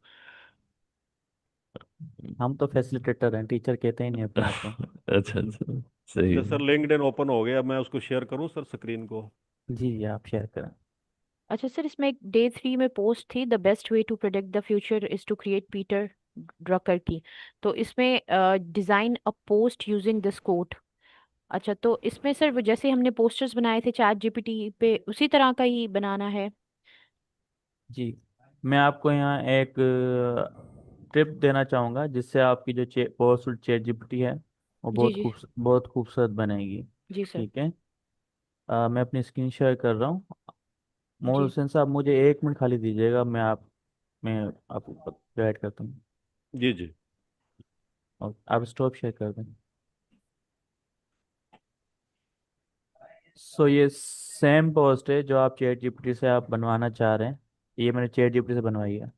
हम तो फैसिलिटेटर हैं, टीचर कहते ही नहीं अपने आप को। अच्छा अच्छा, सही अच्छा है। सर, लिंक्डइन ओपन हो गया, मैं उसको शेयर करूं सर स्क्रीन को? जी जी आप शेयर करें। अच्छा सर, इसमें एक डे 3 में पोस्ट थी, the best way to predict the future is to create Peter Drucker की। तो इसमें design a post using this quote. अच्छा, तो इसमें सर वो जैसे हमने पोस्टर्स बनाए थे चैट जीपीटी पे, उसी तरह का ही बनाना है? जी, मैं आपको यहाँ एक टिप देना चाहूँगा जिससे आपकी जो पोस्ट चैट जीपीटी है वो जी जी। बहुत खूबसूरत बनेगी। जी सर। ठीक है। मैं अपनी स्क्रीन शेयर कर रहा हूँ। मोहम्मद जी हुसैन साहब, मुझे 1 मिनट खाली दीजिएगा, मैं आपको गाइड करता हूँ। जी जी। और आप स्टॉप शेयर कर दें। सो ये सेम पोस्ट है जो आप चैट जीपीटी से आप बनवाना चाह रहे हैं। ये मैंने चैट जीपीटी से बनवाई है,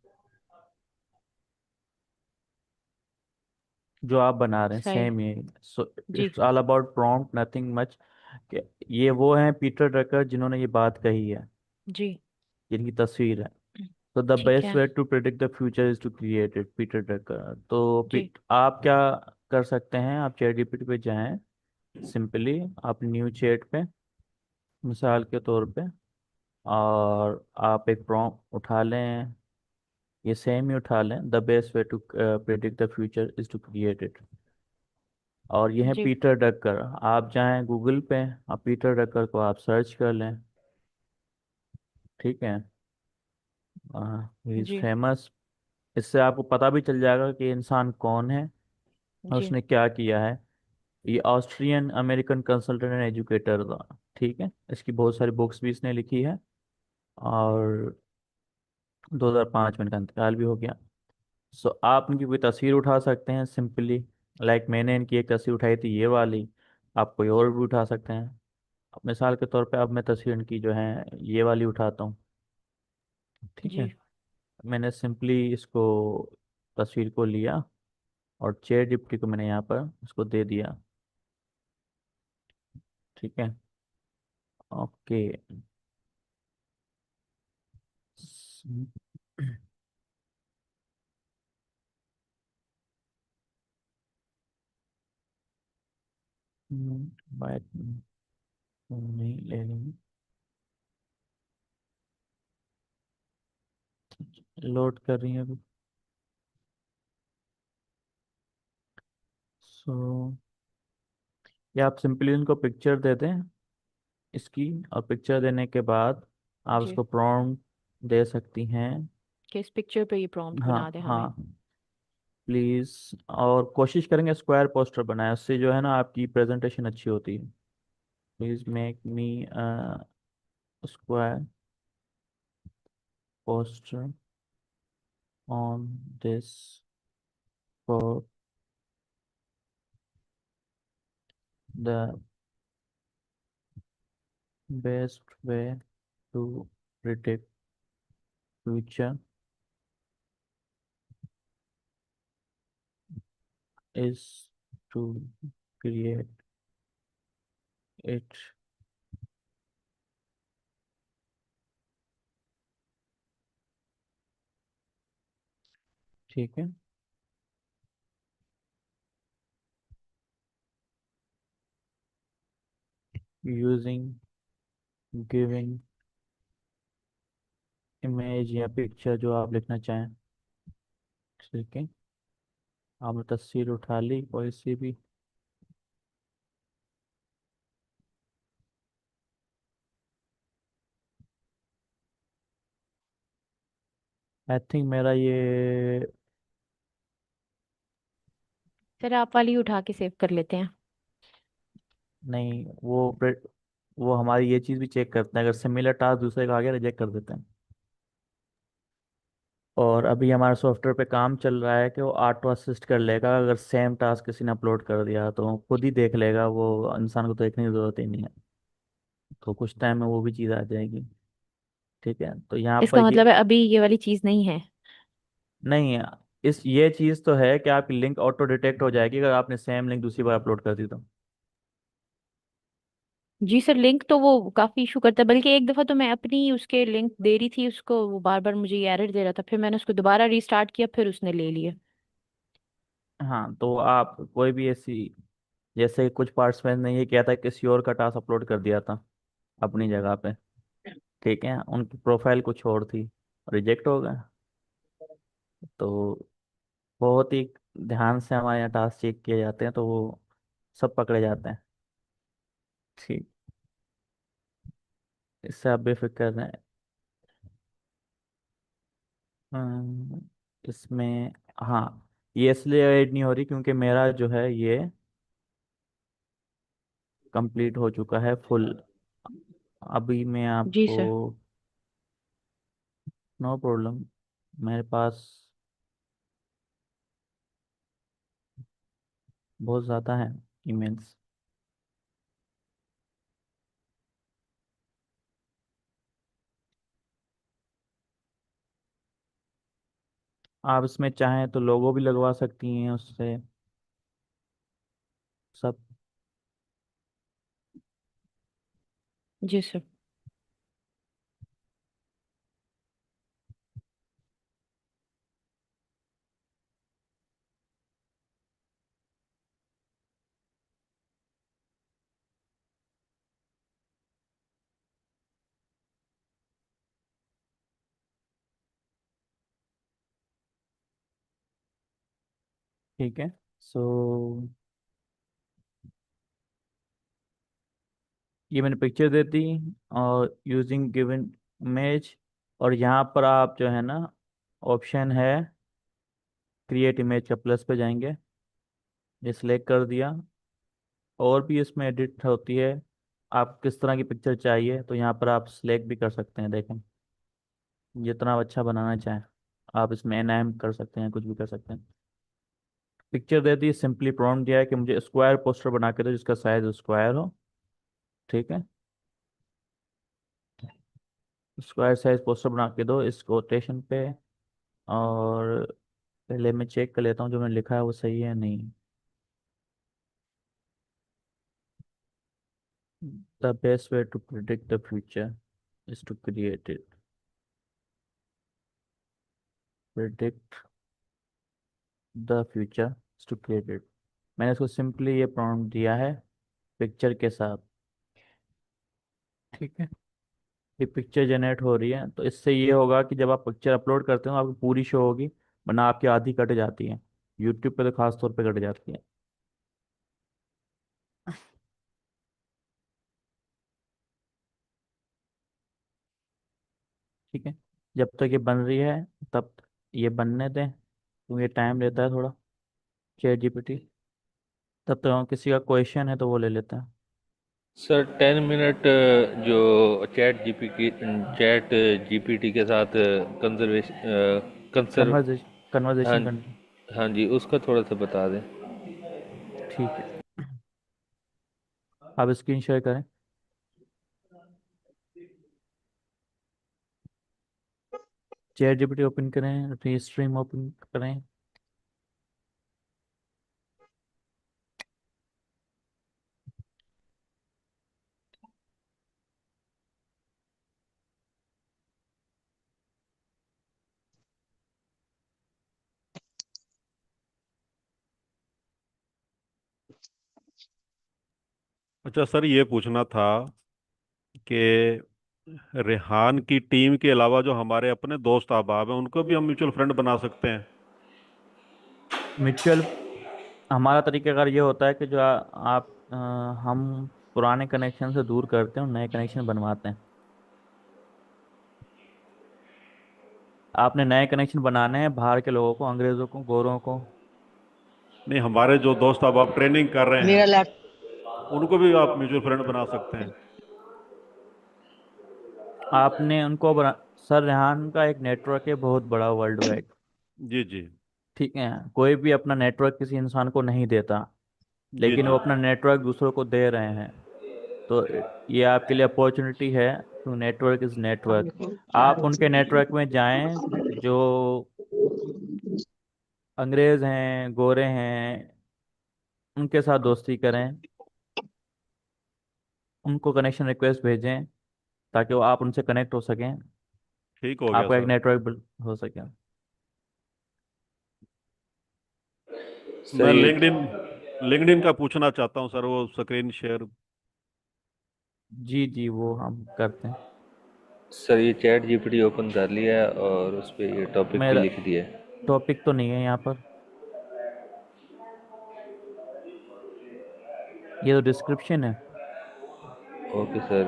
जो आप बना रहे हैं सही। सेम ये। सो जी it's all about prompt, nothing much. ये वो हैं पीटर ड्रकर जिन्होंने ये बात कही है, जी। जिनकी तस्वीर है। तो द ठीक बेस्ट है। Way to predict the future is to create it, Peter Drucker. तो जी आप क्या कर सकते हैं, आप चैट जीपीटी पे जाएं, सिंपली आप न्यू चैट पे, मिसाल के तौर पे, और आप एक प्रॉम्प्ट उठा लें, ये सेम ही उठा लें, the best way to predict the future is to create it. और ये है जी पीटर डकर। आप जाएं गूगल पे, आप पीटर डकर को आप सर्च कर लें। ठीक है। ही इज़ जी फेमस। इससे आपको पता भी चल जाएगा कि ये इंसान कौन है और जी। उसने क्या किया है। ये Austrian American consultant and educator था। ठीक है। इसकी बहुत सारी बुक्स भी इसने लिखी है, और 2005 में इनका इंतकाल भी हो गया। सो आप इनकी कोई तस्वीर उठा सकते हैं सिंपली, लाइक मैंने इनकी एक तस्वीर उठाई थी, ये वाली। आप कोई और भी उठा सकते हैं। अब मिसाल के तौर पे अब मैं तस्वीर इनकी जो है ये वाली उठाता हूँ। ठीक है। जी मैंने सिंपली इसको, तस्वीर को लिया, और चेयर डिप्टी को मैंने यहाँ पर उसको दे दिया। ठीक है। ओके। बाइट नहीं ले लेंगे, लोड कर रही है अभी। सो या आप सिंपली उनको पिक्चर दे दें इसकी, और पिक्चर देने के बाद आप जी। उसको प्रॉम्प्ट दे सकती हैं। कि इस पिक्चर पे ये प्रॉम्प्ट हाँ बना दे हमें। हाँ, प्लीज़। और कोशिश करेंगे स्क्वायर पोस्टर बनाए, उससे जो है ना आपकी प्रेजेंटेशन अच्छी होती है। Please make me square poster on this for the best way to predict future is to create it। ठीक है। यूजिंग गिविंग इमेज या पिक्चर जो आप लिखना चाहें। ठीक है। आपने तस्वीर उठा ली कोई सी भी। आई थिंक मेरा ये, सर आप वाली उठा के सेव कर लेते हैं। नहीं, वो हमारी ये चीज़ भी चेक करते हैं, अगर सिमिलर टास्क दूसरे का आगे रिजेक्ट कर देते हैं। और अभी हमारे सॉफ्टवेयर पे काम चल रहा है कि वो ऑटो असिस्ट कर लेगा, अगर सेम टास्क किसी ने अपलोड कर दिया तो खुद ही देख लेगा, वो इंसान को तो देखने की जरूरत ही नहीं है। तो कुछ टाइम में वो भी चीज़ आ जाएगी। ठीक है। तो यहाँ पर इसका ये मतलब है अभी ये वाली चीज नहीं है? नहीं है। ये चीज़ तो है कि आपकी लिंक ऑटो डिटेक्ट हो जाएगी अगर आपने सेम लिंक दूसरी बार अपलोड कर दी तो। जी सर, लिंक तो वो काफी इशू करता है, बल्कि एक दफा तो मैं अपनी उसके लिंक दे रही थी उसको, वो बार बार मुझे ये एरर दे रहा था, फिर मैंने उसको दोबारा रीस्टार्ट किया, फिर उसने ले लिया। हाँ, तो आप कोई भी ऐसी, जैसे कुछ पार्टिसिपेंट ने ये किया था, किसी और का टास्क अपलोड कर दिया था अपनी जगह पे, ठीक है, उनकी प्रोफाइल कुछ और थी, रिजेक्ट हो गए। तो बहुत ही ध्यान से हमारे यहाँ टास्क चेक किए जाते हैं, तो वो सब पकड़े जाते हैं। ठीक, इससे आप बेफिक्र रहें। हम्म, इसमें, हाँ, ये इसलिए ऐड नहीं हो रही क्योंकि मेरा जो है ये कंप्लीट हो चुका है फुल। अभी मैं जी आपको, सर। नो प्रॉब्लम, मेरे पास बहुत ज़्यादा है ईमेल्स। आप इसमें चाहें तो लोगो भी लगवा सकती हैं उससे, सब। जी सर। ठीक है, सो ये मैंने पिक्चर दे दी, और यूजिंग गिवन इमेज, और यहाँ पर आप जो है ना, ऑप्शन है क्रिएट इमेज का, प्लस पे जाएंगे, ये सिलेक्ट कर दिया। और भी इसमें एडिट होती है, आप किस तरह की पिक्चर चाहिए तो यहाँ पर आप सिलेक्ट भी कर सकते हैं। देखें, जितना अच्छा बनाना चाहें आप इसमें एनएम कर सकते हैं, कुछ भी कर सकते हैं। पिक्चर दे दी, सिंपली प्रॉम्प्ट दिया है कि मुझे स्क्वायर पोस्टर बना के दो जिसका साइज स्क्वायर हो। ठीक है, स्क्वायर साइज पोस्टर बना के दो इस कोटेशन पे। और पहले मैं चेक कर लेता हूँ जो मैंने लिखा है वो सही है या नहीं। The best way to predict the future is to create it. Predict the future is to create it. मैंने इसको सिंपली ये प्रॉम्प्ट दिया है पिक्चर के साथ। ठीक है, ये पिक्चर जनरेट हो रही है, तो इससे ये होगा कि जब आप पिक्चर अपलोड करते हो आपकी पूरी शो होगी, वरना आपकी आधी कट जाती है। यूट्यूब पे तो खास तौर पे कट जाती है। ठीक है, जब तक ये बन रही है तब ये बनने दें, क्योंकि ये टाइम लेता है थोड़ा, चैट जीपीटी। तब तक हम किसी का क्वेश्चन है तो वो ले लेते हैं। सर 10 मिनट जो चैट जीपीटी के साथ कंजर्वेशन कंसर्व कन्वर्जेशन हाँ कन्वर्जेशन करनी। हाँ जी, उसका थोड़ा सा बता दें। ठीक है, आप स्क्रीन शेयर करें। चैट जीपीटी ओपन करें, रीस्ट्रीम ओपन करें। अच्छा सर, ये पूछना था कि रेहान की टीम के अलावा जो हमारे अपने दोस्त अहबाब हैं उनको भी हम म्यूचुअल फ्रेंड बना सकते हैं? म्यूचुअल, हमारा तरीकाकार ये होता है कि जो आप हम पुराने कनेक्शन से दूर करते हैं और नए कनेक्शन बनवाते हैं। आपने नए कनेक्शन बनाने हैं बाहर के लोगों को, अंग्रेजों को, गोरों को। नहीं, हमारे जो दोस्त अहबाब ट्रेनिंग कर रहे मेरा हैं लैप उनको भी आप म्यूचुअल फ्रेंड बना सकते हैं। आपने उनको सर, रेहान का एक नेटवर्क है बहुत बड़ा, वर्ल्ड वाइड। जी जी। ठीक है, कोई भी अपना नेटवर्क किसी इंसान को नहीं देता, जी लेकिन जी। वो अपना नेटवर्क दूसरों को दे रहे हैं। तो ये आपके लिए अपॉर्चुनिटी है, टू नेटवर्क इज नेटवर्क। आप उनके नेटवर्क में जाएं जो अंग्रेज हैं, गोरे हैं, उनके साथ दोस्ती करें, उनको कनेक्शन रिक्वेस्ट भेजें ताकि वो आप उनसे कनेक्ट हो सकें, ठीक हो गया आपका एक सर। नेटवर्क बिल्ड हो सके। मैं सर ये लिंक्डइन लिंक्डइन का पूछना चाहता हूँ सर, वो स्क्रीन शेयर। जी जी, वो हम करते हैं। सर ये चैट जीपीटी ओपन कर लिया है और उस पे ये टॉपिक भी मेरा लिख दिया है। टॉपिक तो नहीं है यहाँ पर, ये तो डिस्क्रिप्शन है। ओके सर,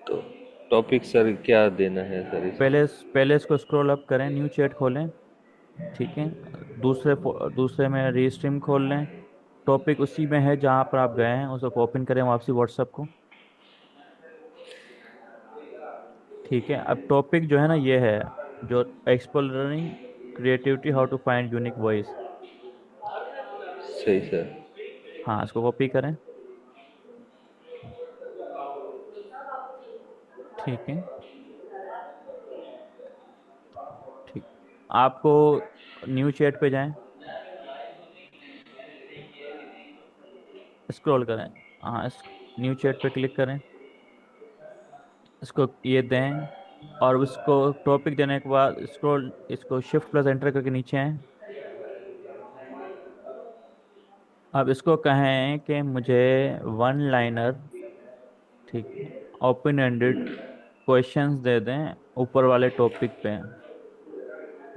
तो टॉपिक सर क्या देना है सर इसमें? पहले इसको स्क्रॉल अप करें, न्यू चैट खोलें, ठीक है। दूसरे में रीस्ट्रीम खोल लें, टॉपिक उसी में है जहाँ पर आप गए हैं, उसको ओपन करें वापसी व्हाट्सएप को, ठीक है। अब टॉपिक जो है ना ये है, जो exploring creativity how to find unique voice. सही सर। हाँ, इसको कॉपी करें, ठीक है। ठीक, आपको न्यू चैट पे जाएं, स्क्रॉल करें, हाँ इस न्यू चैट पे क्लिक करें, इसको ये दें, और उसको टॉपिक देने के बाद स्क्रॉल, इसको शिफ्ट प्लस एंटर करके नीचे आए। अब इसको कहें कि मुझे वन लाइनर, ठीक है, ओपन एंडेड क्वेश्चंस दे दें ऊपर वाले टॉपिक पे,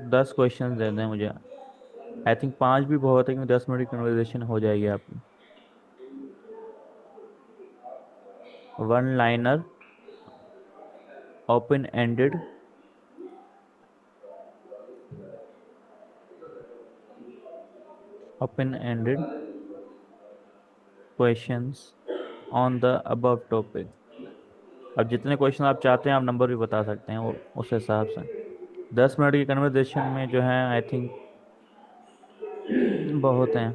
10 क्वेश्चंस दे दें मुझे। आई थिंक 5 भी बहुत है, क्योंकि 10 मिनट की कन्वर्सेशन हो जाएगी आपकी। One liner open ended questions on the above topic. अब जितने क्वेश्चन आप चाहते हैं आप नंबर भी बता सकते हैं, वो उस हिसाब से। 10 मिनट की कन्वर्सेशन में जो है आई थिंक बहुत हैं।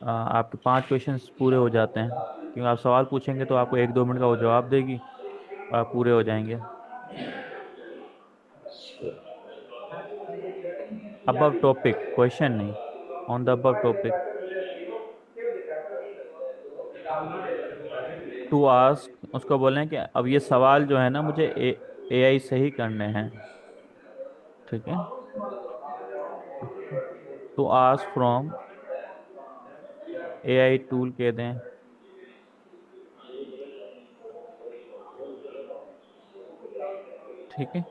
आपके 5 क्वेश्चंस पूरे हो जाते हैं, क्योंकि आप सवाल पूछेंगे तो आपको 1-2 मिनट का वो जवाब देगी, और आप पूरे हो जाएंगे। अबव टॉपिक, क्वेश्चन नहीं, on the above topic. To ask, उसको बोलें कि अब ये सवाल जो है ना मुझे एआई से ही करने हैं, ठीक है। To ask from AI tool कह दें, ठीक है।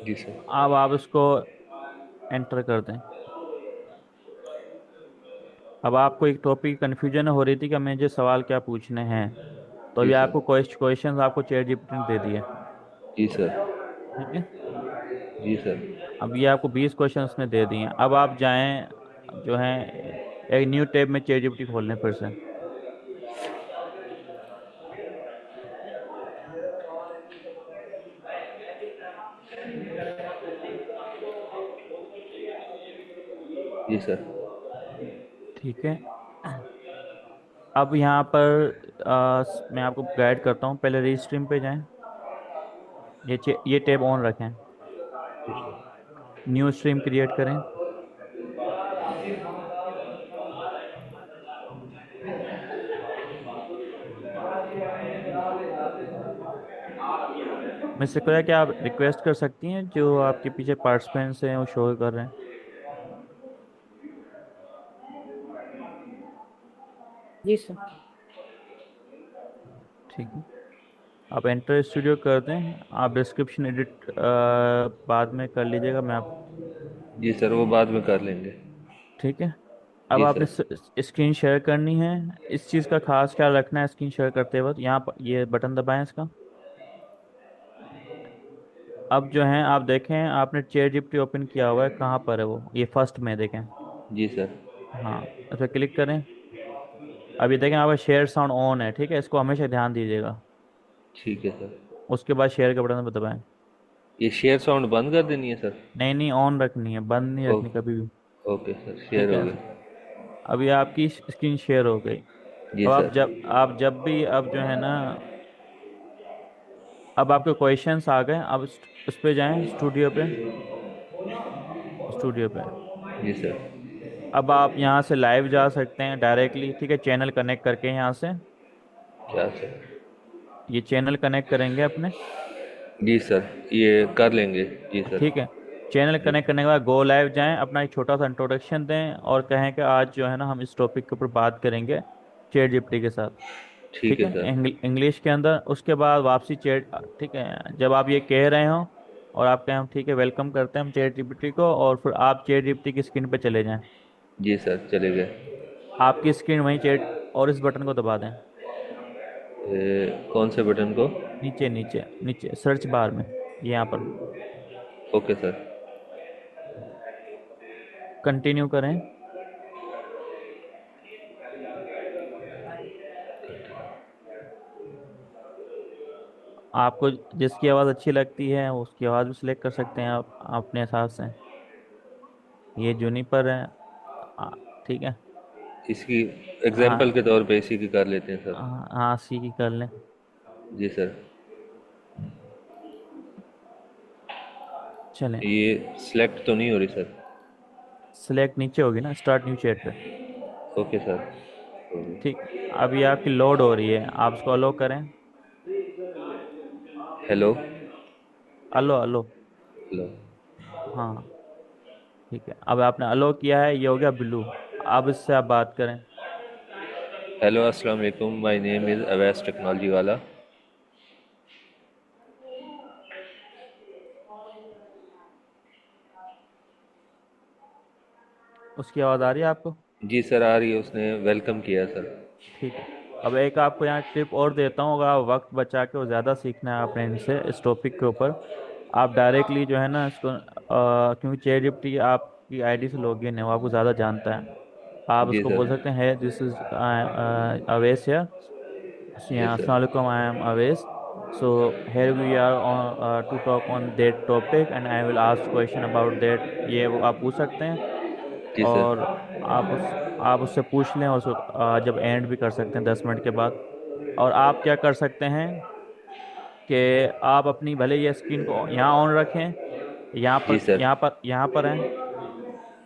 जी सर। अब आप इसको एंटर कर दें। अब आपको एक टॉपिक कन्फ्यूजन हो रही थी कि मुझे सवाल क्या पूछने हैं, तो जी अभी सर। आपको क्वेश्चन आपको चैट जीपीटी ने दे दिए, जी सर। ठीक है। जी सर। अब ये आपको 20 क्वेश्चन उसने दे दिए हैं। अब आप जाएं, जो है एक न्यू टैब में चैट जीपीटी खोल लें फिर से। जी सर। ठीक है। अब यहाँ पर मैं आपको गाइड करता हूँ, पहले रीस्ट्रीम पे जाएं, ये टैब ऑन रखें, न्यू स्ट्रीम क्रिएट करें, मिस्टर कोया क्या आप रिक्वेस्ट कर सकती हैं, जो आपके पीछे पार्टिसिपेंट्स हैं वो शो कर रहे हैं। जी सर। ठीक है, आप एंटर स्टूडियो कर दें, आप डिस्क्रिप्शन एडिट बाद में कर लीजिएगा, मैं आप, जी सर, वो बाद में कर लेंगे। ठीक है। अब जी आपने सर। स्क्रीन शेयर करनी है, इस चीज़ का खास ख्याल रखना है स्क्रीन शेयर करते वक्त, यहाँ पर ये बटन दबाएं इसका। अब जो है आप देखें, आपने चैट जीपीटी ओपन किया हुआ है, कहाँ पर है वो, ये फर्स्ट में देखें। जी सर। हाँ, इस पर क्लिक करें। अभी देखें आपका शेयर साउंड ऑन है, ठीक है, इसको हमेशा ध्यान दीजिएगा। ठीक है सर। उसके बाद शेयर के बटन पर दबाएं। ये शेयर साउंड बंद कर देनी है सर? नहीं नहीं, ऑन रखनी है, बंद नहीं ओ, रखनी कभी भी। ओके सर, ठीक शेयर हो है, गई। अभी आपकी स्क्रीन शेयर हो गई। जी अब सर। आप जब भी, अब जो है ना, अब आपके क्वेश्चंस आ गए, अब उस पे जाएं, स्टूडियो पे। जी सर। अब आप यहाँ से लाइव जा सकते हैं डायरेक्टली, ठीक है, चैनल कनेक्ट करके यहाँ से। क्या सर? ये चैनल कनेक्ट करेंगे अपने, जी सर, ये कर लेंगे। जी सर। ठीक है। चैनल जी कनेक्ट करने के बाद गो लाइव जाएं, अपना एक छोटा सा इंट्रोडक्शन दें, और कहें कि आज जो है ना हम इस टॉपिक के ऊपर बात करेंगे चैट जीपीटी के साथ। ठीक ठीक है है, सर। इंग्लिश के अंदर। उसके बाद वापसी चैट, ठीक है, जब आप ये कह रहे हो और आप कहें ठीक है वेलकम करते हैं हम चैट जीपीटी को, और फिर आप चैट जीपीटी की स्क्रीन पे चले जाएं। जी सर, चले गए। आपकी स्क्रीन वहीं चैट, और इस बटन को दबा दें। कौन से बटन को? नीचे नीचे नीचे सर्च बार में, यहाँ पर। Okay sir. कंटिन्यू करें। आपको जिसकी आवाज़ अच्छी लगती है उसकी आवाज़ भी सिलेक्ट कर सकते हैं आप अपने हिसाब से। ये जूनिपर है। आ, ठीक है। इसकी हाँ एग्जाम्पल के तौर पे इसी की कर लेते हैं सर। हाँ हाँ, सी की कर लें। जी सर। चलें। ये सिलेक्ट तो नहीं हो रही सर? सिलेक्ट नीचे होगी ना, स्टार्ट न्यू चैट पे। Okay sir. ठीक। अब ये आपकी लोड हो रही है, आप उसको अलो करें। हेलो। अलो अलो। हेलो। हाँ ठीक है, अब आपने अलो किया है, ये हो गया ब्लू। अब इससे आप बात करें। हेलो, अस्सलाम वालेकुम, my name is Awais technology वाला। उसकी आवाज़ आ रही है आपको? जी सर, आ रही है, उसने वेलकम किया सर। ठीक है। अब एक आपको यहाँ टिप और देता हूँ, अगर आप वक्त बचा के और ज़्यादा सीखना है आपने इनसे इस टॉपिक के ऊपर, आप डायरेक्टली जो है ना इसको क्योंकि चैट जीपीटी आपकी आईडी से लॉगिन है, वो आपको ज़्यादा जानता है। आप जी उसको सर। बोल सकते हैं दिस इज अवेश है, जी yeah, sir. Assalamu alaikum, I am Aves. So here we are on to talk on that topic and I will ask question about that। ये वो आप पूछ सकते हैं, जी सर। और आप उससे पूछ लें, और उसको जब एंड भी कर सकते हैं 10 मिनट के बाद। और आप क्या कर सकते हैं कि आप अपनी भले ये स्क्रीन को यहाँ ऑन रखें, जी सर। यहाँ पर हैं,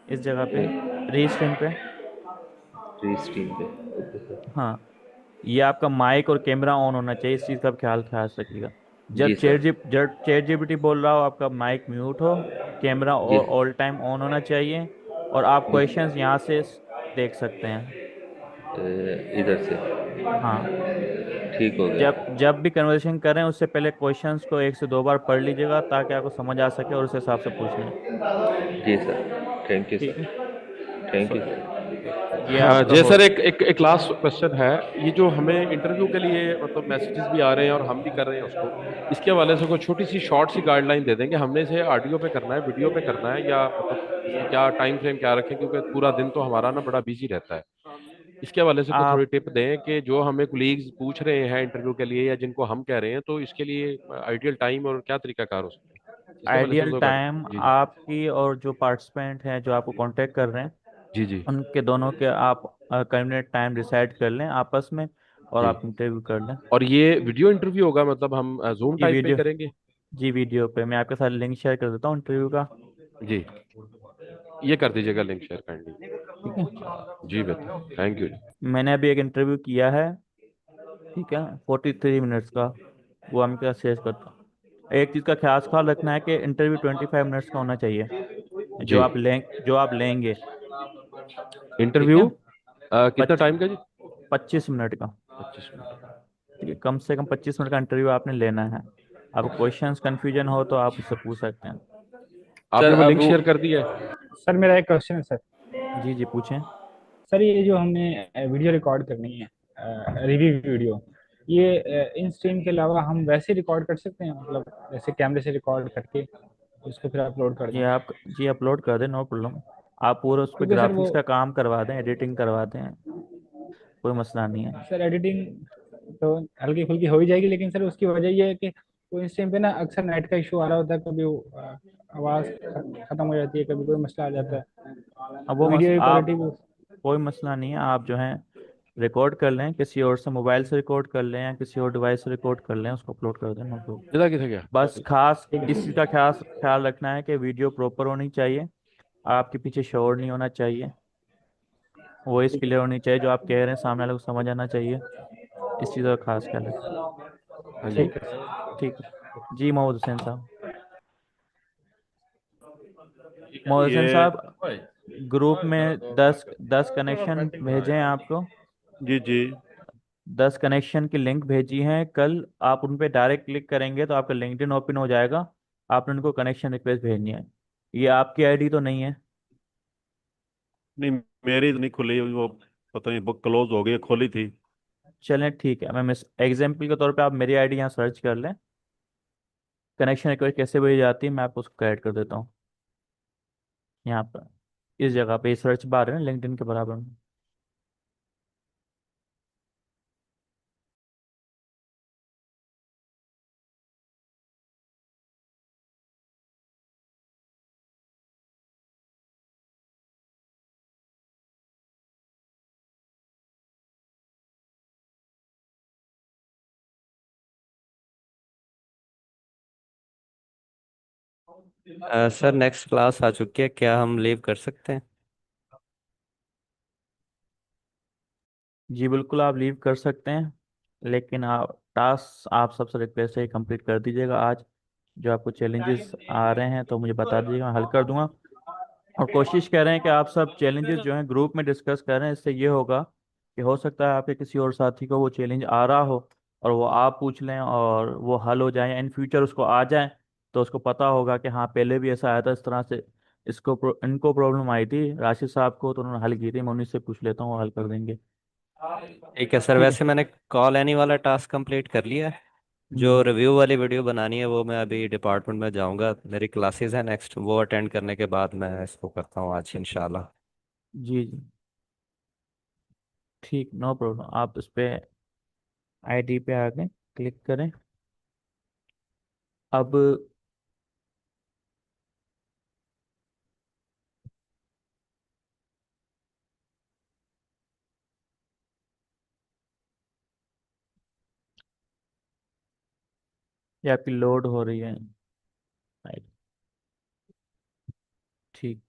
इस जगह पे रीस्ट्रीम पे। स्ट्रीम पे। Okay sir. हाँ, ये आपका माइक और कैमरा ऑन होना चाहिए, इस चीज़ का ख्याल ख्याल रखिएगा। जी सर। जब चैट जीपीटी बोल रहा हो आपका माइक म्यूट हो, कैमरा जी ऑल टाइम ऑन होना चाहिए, और आप जी क्वेश्चंस यहाँ से देख सकते हैं। इधर से। हाँ, ठीक हो जब गया। जब भी कन्वर्सेशन करें उससे पहले क्वेश्चंस को 1 से 2 बार पढ़ लीजिएगा, ताकि आपको समझ आ सके और उस हिसाब से पूछ लें। जी सर, थैंक यू ठीक है। Sir. Thank so you sir. ये हाँ आपका जय हो। सर, एक लास्ट क्वेश्चन है। ये जो हमें इंटरव्यू के लिए मतलब मैसेजेस भी आ रहे हैं और हम भी कर रहे हैं उसको, इसके हवाले से कोई छोटी सी शॉर्ट सी गाइडलाइन दे देंगे, हमने इसे ऑडियो पे करना है, वीडियो पे करना है, या मतलब इसमें क्या टाइम फ्रेम क्या रखें, क्योंकि पूरा दिन तो हमारा ना बड़ा बिजी रहता है। इसके हवाले से कोई थोड़ी आप टिप दें कि जो हमें कुलीग्स पूछ रहे हैं इंटरव्यू के लिए या जिनको हम कह रहे हैं, तो इसके लिए आइडियल टाइम और क्या तरीकाकार हो सकता है, इसके हवाले से आइडियल तो टाइम जी जी। आपकी और जो पार्टिसिपेंट हैं जो आपको कांटेक्ट कर रहे हैं, जी जी। उनके दोनों के आप कन्वीनियंट टाइम डिसाइड कर लें आपस में, और जी। आप इंटरव्यू कर लें। और ये वीडियो इंटरव्यू होगा, मतलब हम जूम जी टाइप पे वीडियो, करेंगे? जी वीडियो पे मैं आपके साथ लिंक शेयर कर देता हूँ इंटरव्यू का। जी, ये कर दीजिएगा लिंक शेयर काइंडली। ठीक है। जी बेहतर, थैंक यू। मैंने अभी एक इंटरव्यू किया है, ठीक है, 43 मिनट्स का, वो हम क्या शेयर करता हूँ। एक चीज़ का खास ख्याल रखना है कि इंटरव्यू 25 मिनट्स का होना चाहिए, जी। जो आप लेंगे। ठीक इंटरव्यू है। कितना पच टाइम का जी? 25 मिनट का। 25 मिनट। ठीक है, कम से कम 25 मिनट का इंटरव्यू आपने लेना है। अब क्वेश्चंस कंफ्यूजन हो तो आप उससे पूछ सकते हैं। आपने सर वो अब लिंक वो शेयर कर दिया है? सर मेरा एक क्वेश्चन है सर। जी जी पूछें। सर ये जो हमने वीडियो रिकॉर्ड करनी है, रिव्यू वीडियो, ये इन स्ट्रीम के अलावा हम वैसे रिकॉर्ड कर सकते हैं, मतलब जैसे कैमरे से रिकॉर्ड करके उसको फिर अपलोड कर दें? जी अपलोड कर दें, नो प्रॉब्लम। आप पूरा उस पर क्योंकि सर वो, ग्राफिक्स का काम करवा दें, एडिटिंग करवा दें, कोई मसला नहीं है। सर एडिटिंग तो हल्की फुल्की हो ही जाएगी, लेकिन सर उसकी वजह ये है कि वो इस टाइम पे ना अक्सर नेट का इशू आ रहा होता है, कभी वो, आवाज़ खत्म हो जाती है, कभी कोई मसला आ जाता है, अब वो वीडियो की आप, क्वालिटी भी। कोई मसला नहीं है, आप जो है रिकॉर्ड कर लें, किसी और से मोबाइल से रिकॉर्ड कर लें या किसी और डिवाइस से रिकॉर्ड कर लें, उसको अपलोड कर दें, नो प्रॉब्लम। जदा किसे गया? बस खास इस चीज़ का खास ख्याल रखना है कि वीडियो प्रॉपर होनी चाहिए, आपके पीछे शोर नहीं होना चाहिए, वॉइस क्लियर होनी चाहिए, जो आप कह रहे हैं सामने वाले को समझ आना चाहिए, इस चीज़ का खास ख्याल रखें। हाँ जी। ठीक। ठीक है। जी मोहम्मद हुसैन साहब। मोहम्मद हुसैन ये साहब, ग्रुप में 10 10 कनेक्शन भेजे हैं आपको। जी जी। 10 कनेक्शन की लिंक भेजी हैं कल। आप उन पे डायरेक्ट क्लिक करेंगे तो आपका लिंक्डइन ओपन हो जाएगा। आपने उनको कनेक्शन रिक्वेस्ट भेजनी है। ये आपकी आईडी तो नहीं है? नहीं, मेरी तो नहीं खुली वो, पता नहीं बुक क्लोज हो गई, खोली थी। चलें ठीक है, मैं मिस एग्जाम्पल के तौर पे आप मेरी आईडी यहाँ सर्च कर लें। कनेक्शन रिक्वेस्ट कैसे भेजी जाती है मैं आपको उसको ऐड कर देता हूँ यहाँ पर। इस जगह पे सर्च बार है ना लिंक्डइन के बराबर में। सर नेक्स्ट क्लास आ चुकी है, क्या हम लीव कर सकते हैं? जी बिल्कुल, आप लीव कर सकते हैं, लेकिन आप टास्क आप सबसे रिक्वेस्ट है कंप्लीट कर दीजिएगा आज। जो आपको चैलेंजेस आ रहे हैं तो मुझे बता दीजिएगा, मैं हल कर दूंगा। और कोशिश कर रहे हैं कि आप सब चैलेंजेस जो हैं ग्रुप में डिस्कस कर रहे हैं। इससे ये होगा कि हो सकता है आपके किसी और साथी को वो चैलेंज आ रहा हो और वो आप पूछ लें और वो हल हो जाए, या इन फ्यूचर उसको आ जाए तो उसको पता होगा कि हाँ पहले भी ऐसा आया था इस तरह से। इनको प्रॉब्लम आई थी राशिद साहब को, तो उन्होंने हल की थी। मैं उन्हीं से पूछ लेता हूँ, वो हल कर देंगे। ठीक है सर, ठीक है। वैसे मैंने कॉल एनी वाला टास्क कंप्लीट कर लिया है। जो हम्म। रिव्यू वाली वीडियो बनानी है वो मैं अभी डिपार्टमेंट में जाऊंगा, मेरी क्लासेस है नेक्स्ट, वो अटेंड करने के बाद मैं इसको करता हूँ आज इंशाल्लाह। जी जी, ठीक, नो प्रॉब्लम। आप इस पे आईडी पे आके क्लिक करें। अब ये आपकी लोड हो रही है। राइट, ठीक।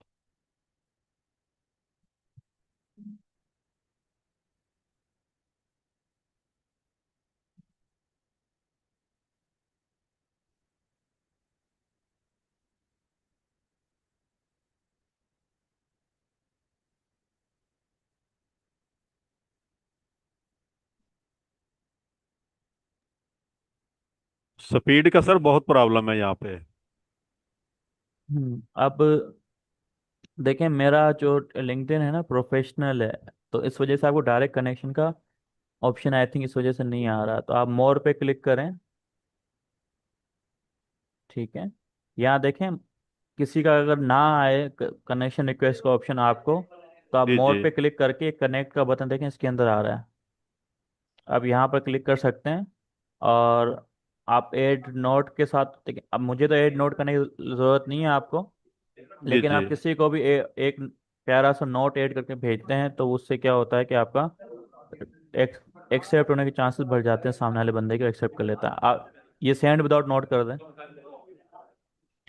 स्पीड का सर बहुत प्रॉब्लम है यहाँ पे। अब देखें, मेरा जो लिंक्डइन है ना प्रोफेशनल है, तो इस वजह से आपको डायरेक्ट कनेक्शन का ऑप्शन आई थिंक इस वजह से नहीं आ रहा। तो आप मोर पे क्लिक करें। ठीक है, यहाँ देखें, किसी का अगर ना आए कनेक्शन रिक्वेस्ट का ऑप्शन आपको, तो आप जी मोर जी पे क्लिक करके कनेक्ट का बटन देखें, इसके अंदर आ रहा है। आप यहाँ पर क्लिक कर सकते हैं और आप ऐड नोट के साथ देखिए। अब मुझे तो ऐड नोट करने की ज़रूरत नहीं है आपको, जी लेकिन जी आप किसी को भी एक प्यारा सा नोट ऐड करके भेजते हैं तो उससे क्या होता है कि आपका एक्सेप्ट होने के चांसेस बढ़ जाते हैं। सामने वाले बंदे को एक्सेप्ट कर लेता है। आप ये सेंड विदाउट नोट कर दें।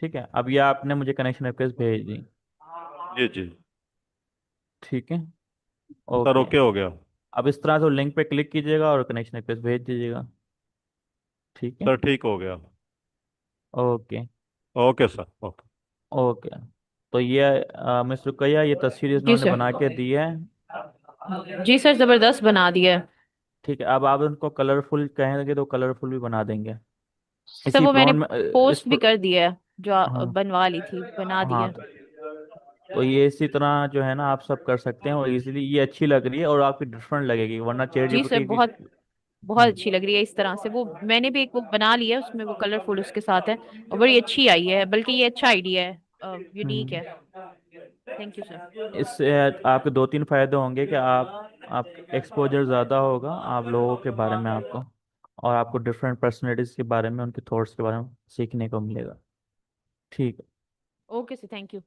ठीक है, अब ये आपने मुझे कनेक्शन रिक्वेस्ट भेज दी। जी जी। ठीक है, सर ओके। ओके हो गया। अब इस तरह से लिंक पे क्लिक कीजिएगा और कनेक्शन रिक्वेस्ट भेज दीजिएगा। ठीक है, सर ठीक हो गया। Okay. Okay sir, okay. Okay, तो ये मिस रुकैया, ये तस्वीर जी इन्होंने सर। बना के दी है। जी सर, जबरदस्त बना दिया है। ठीक है, अब आप उनको कलरफुल कहेंगे तो कलरफुल भी बना देंगे। सर इसी वो मैंने प्रॉन में पोस्ट भी कर दिया है, जो हाँ बनवा ली थी, बना हाँ, दिया। तो ये इसी तरह जो है ना आप सब कर सकते हैं, और इजीली ये अच्छी लग रही है और आपकी डिफरेंट लगेगी, वरना चैट जी सर, जीपीटी की। बहुत बहुत अच्छी लग रही है इस तरह से। वो मैंने भी एक वो बना लिया है, उसमें वो कलरफुल उसके साथ है और बड़ी अच्छी आई है, बल्कि ये अच्छा आइडिया है, यूनिक हम्म, है। Thank you sir. इससे आपके दो तीन फायदे होंगे कि आप एक्सपोजर ज़्यादा होगा आप लोगों के बारे में आपको, और आपको डिफरेंट पर्सनैलिटीज़ के बारे में, उनके थॉट्स के बारे में सीखने को मिलेगा। ठीक है। Okay sir, thank you.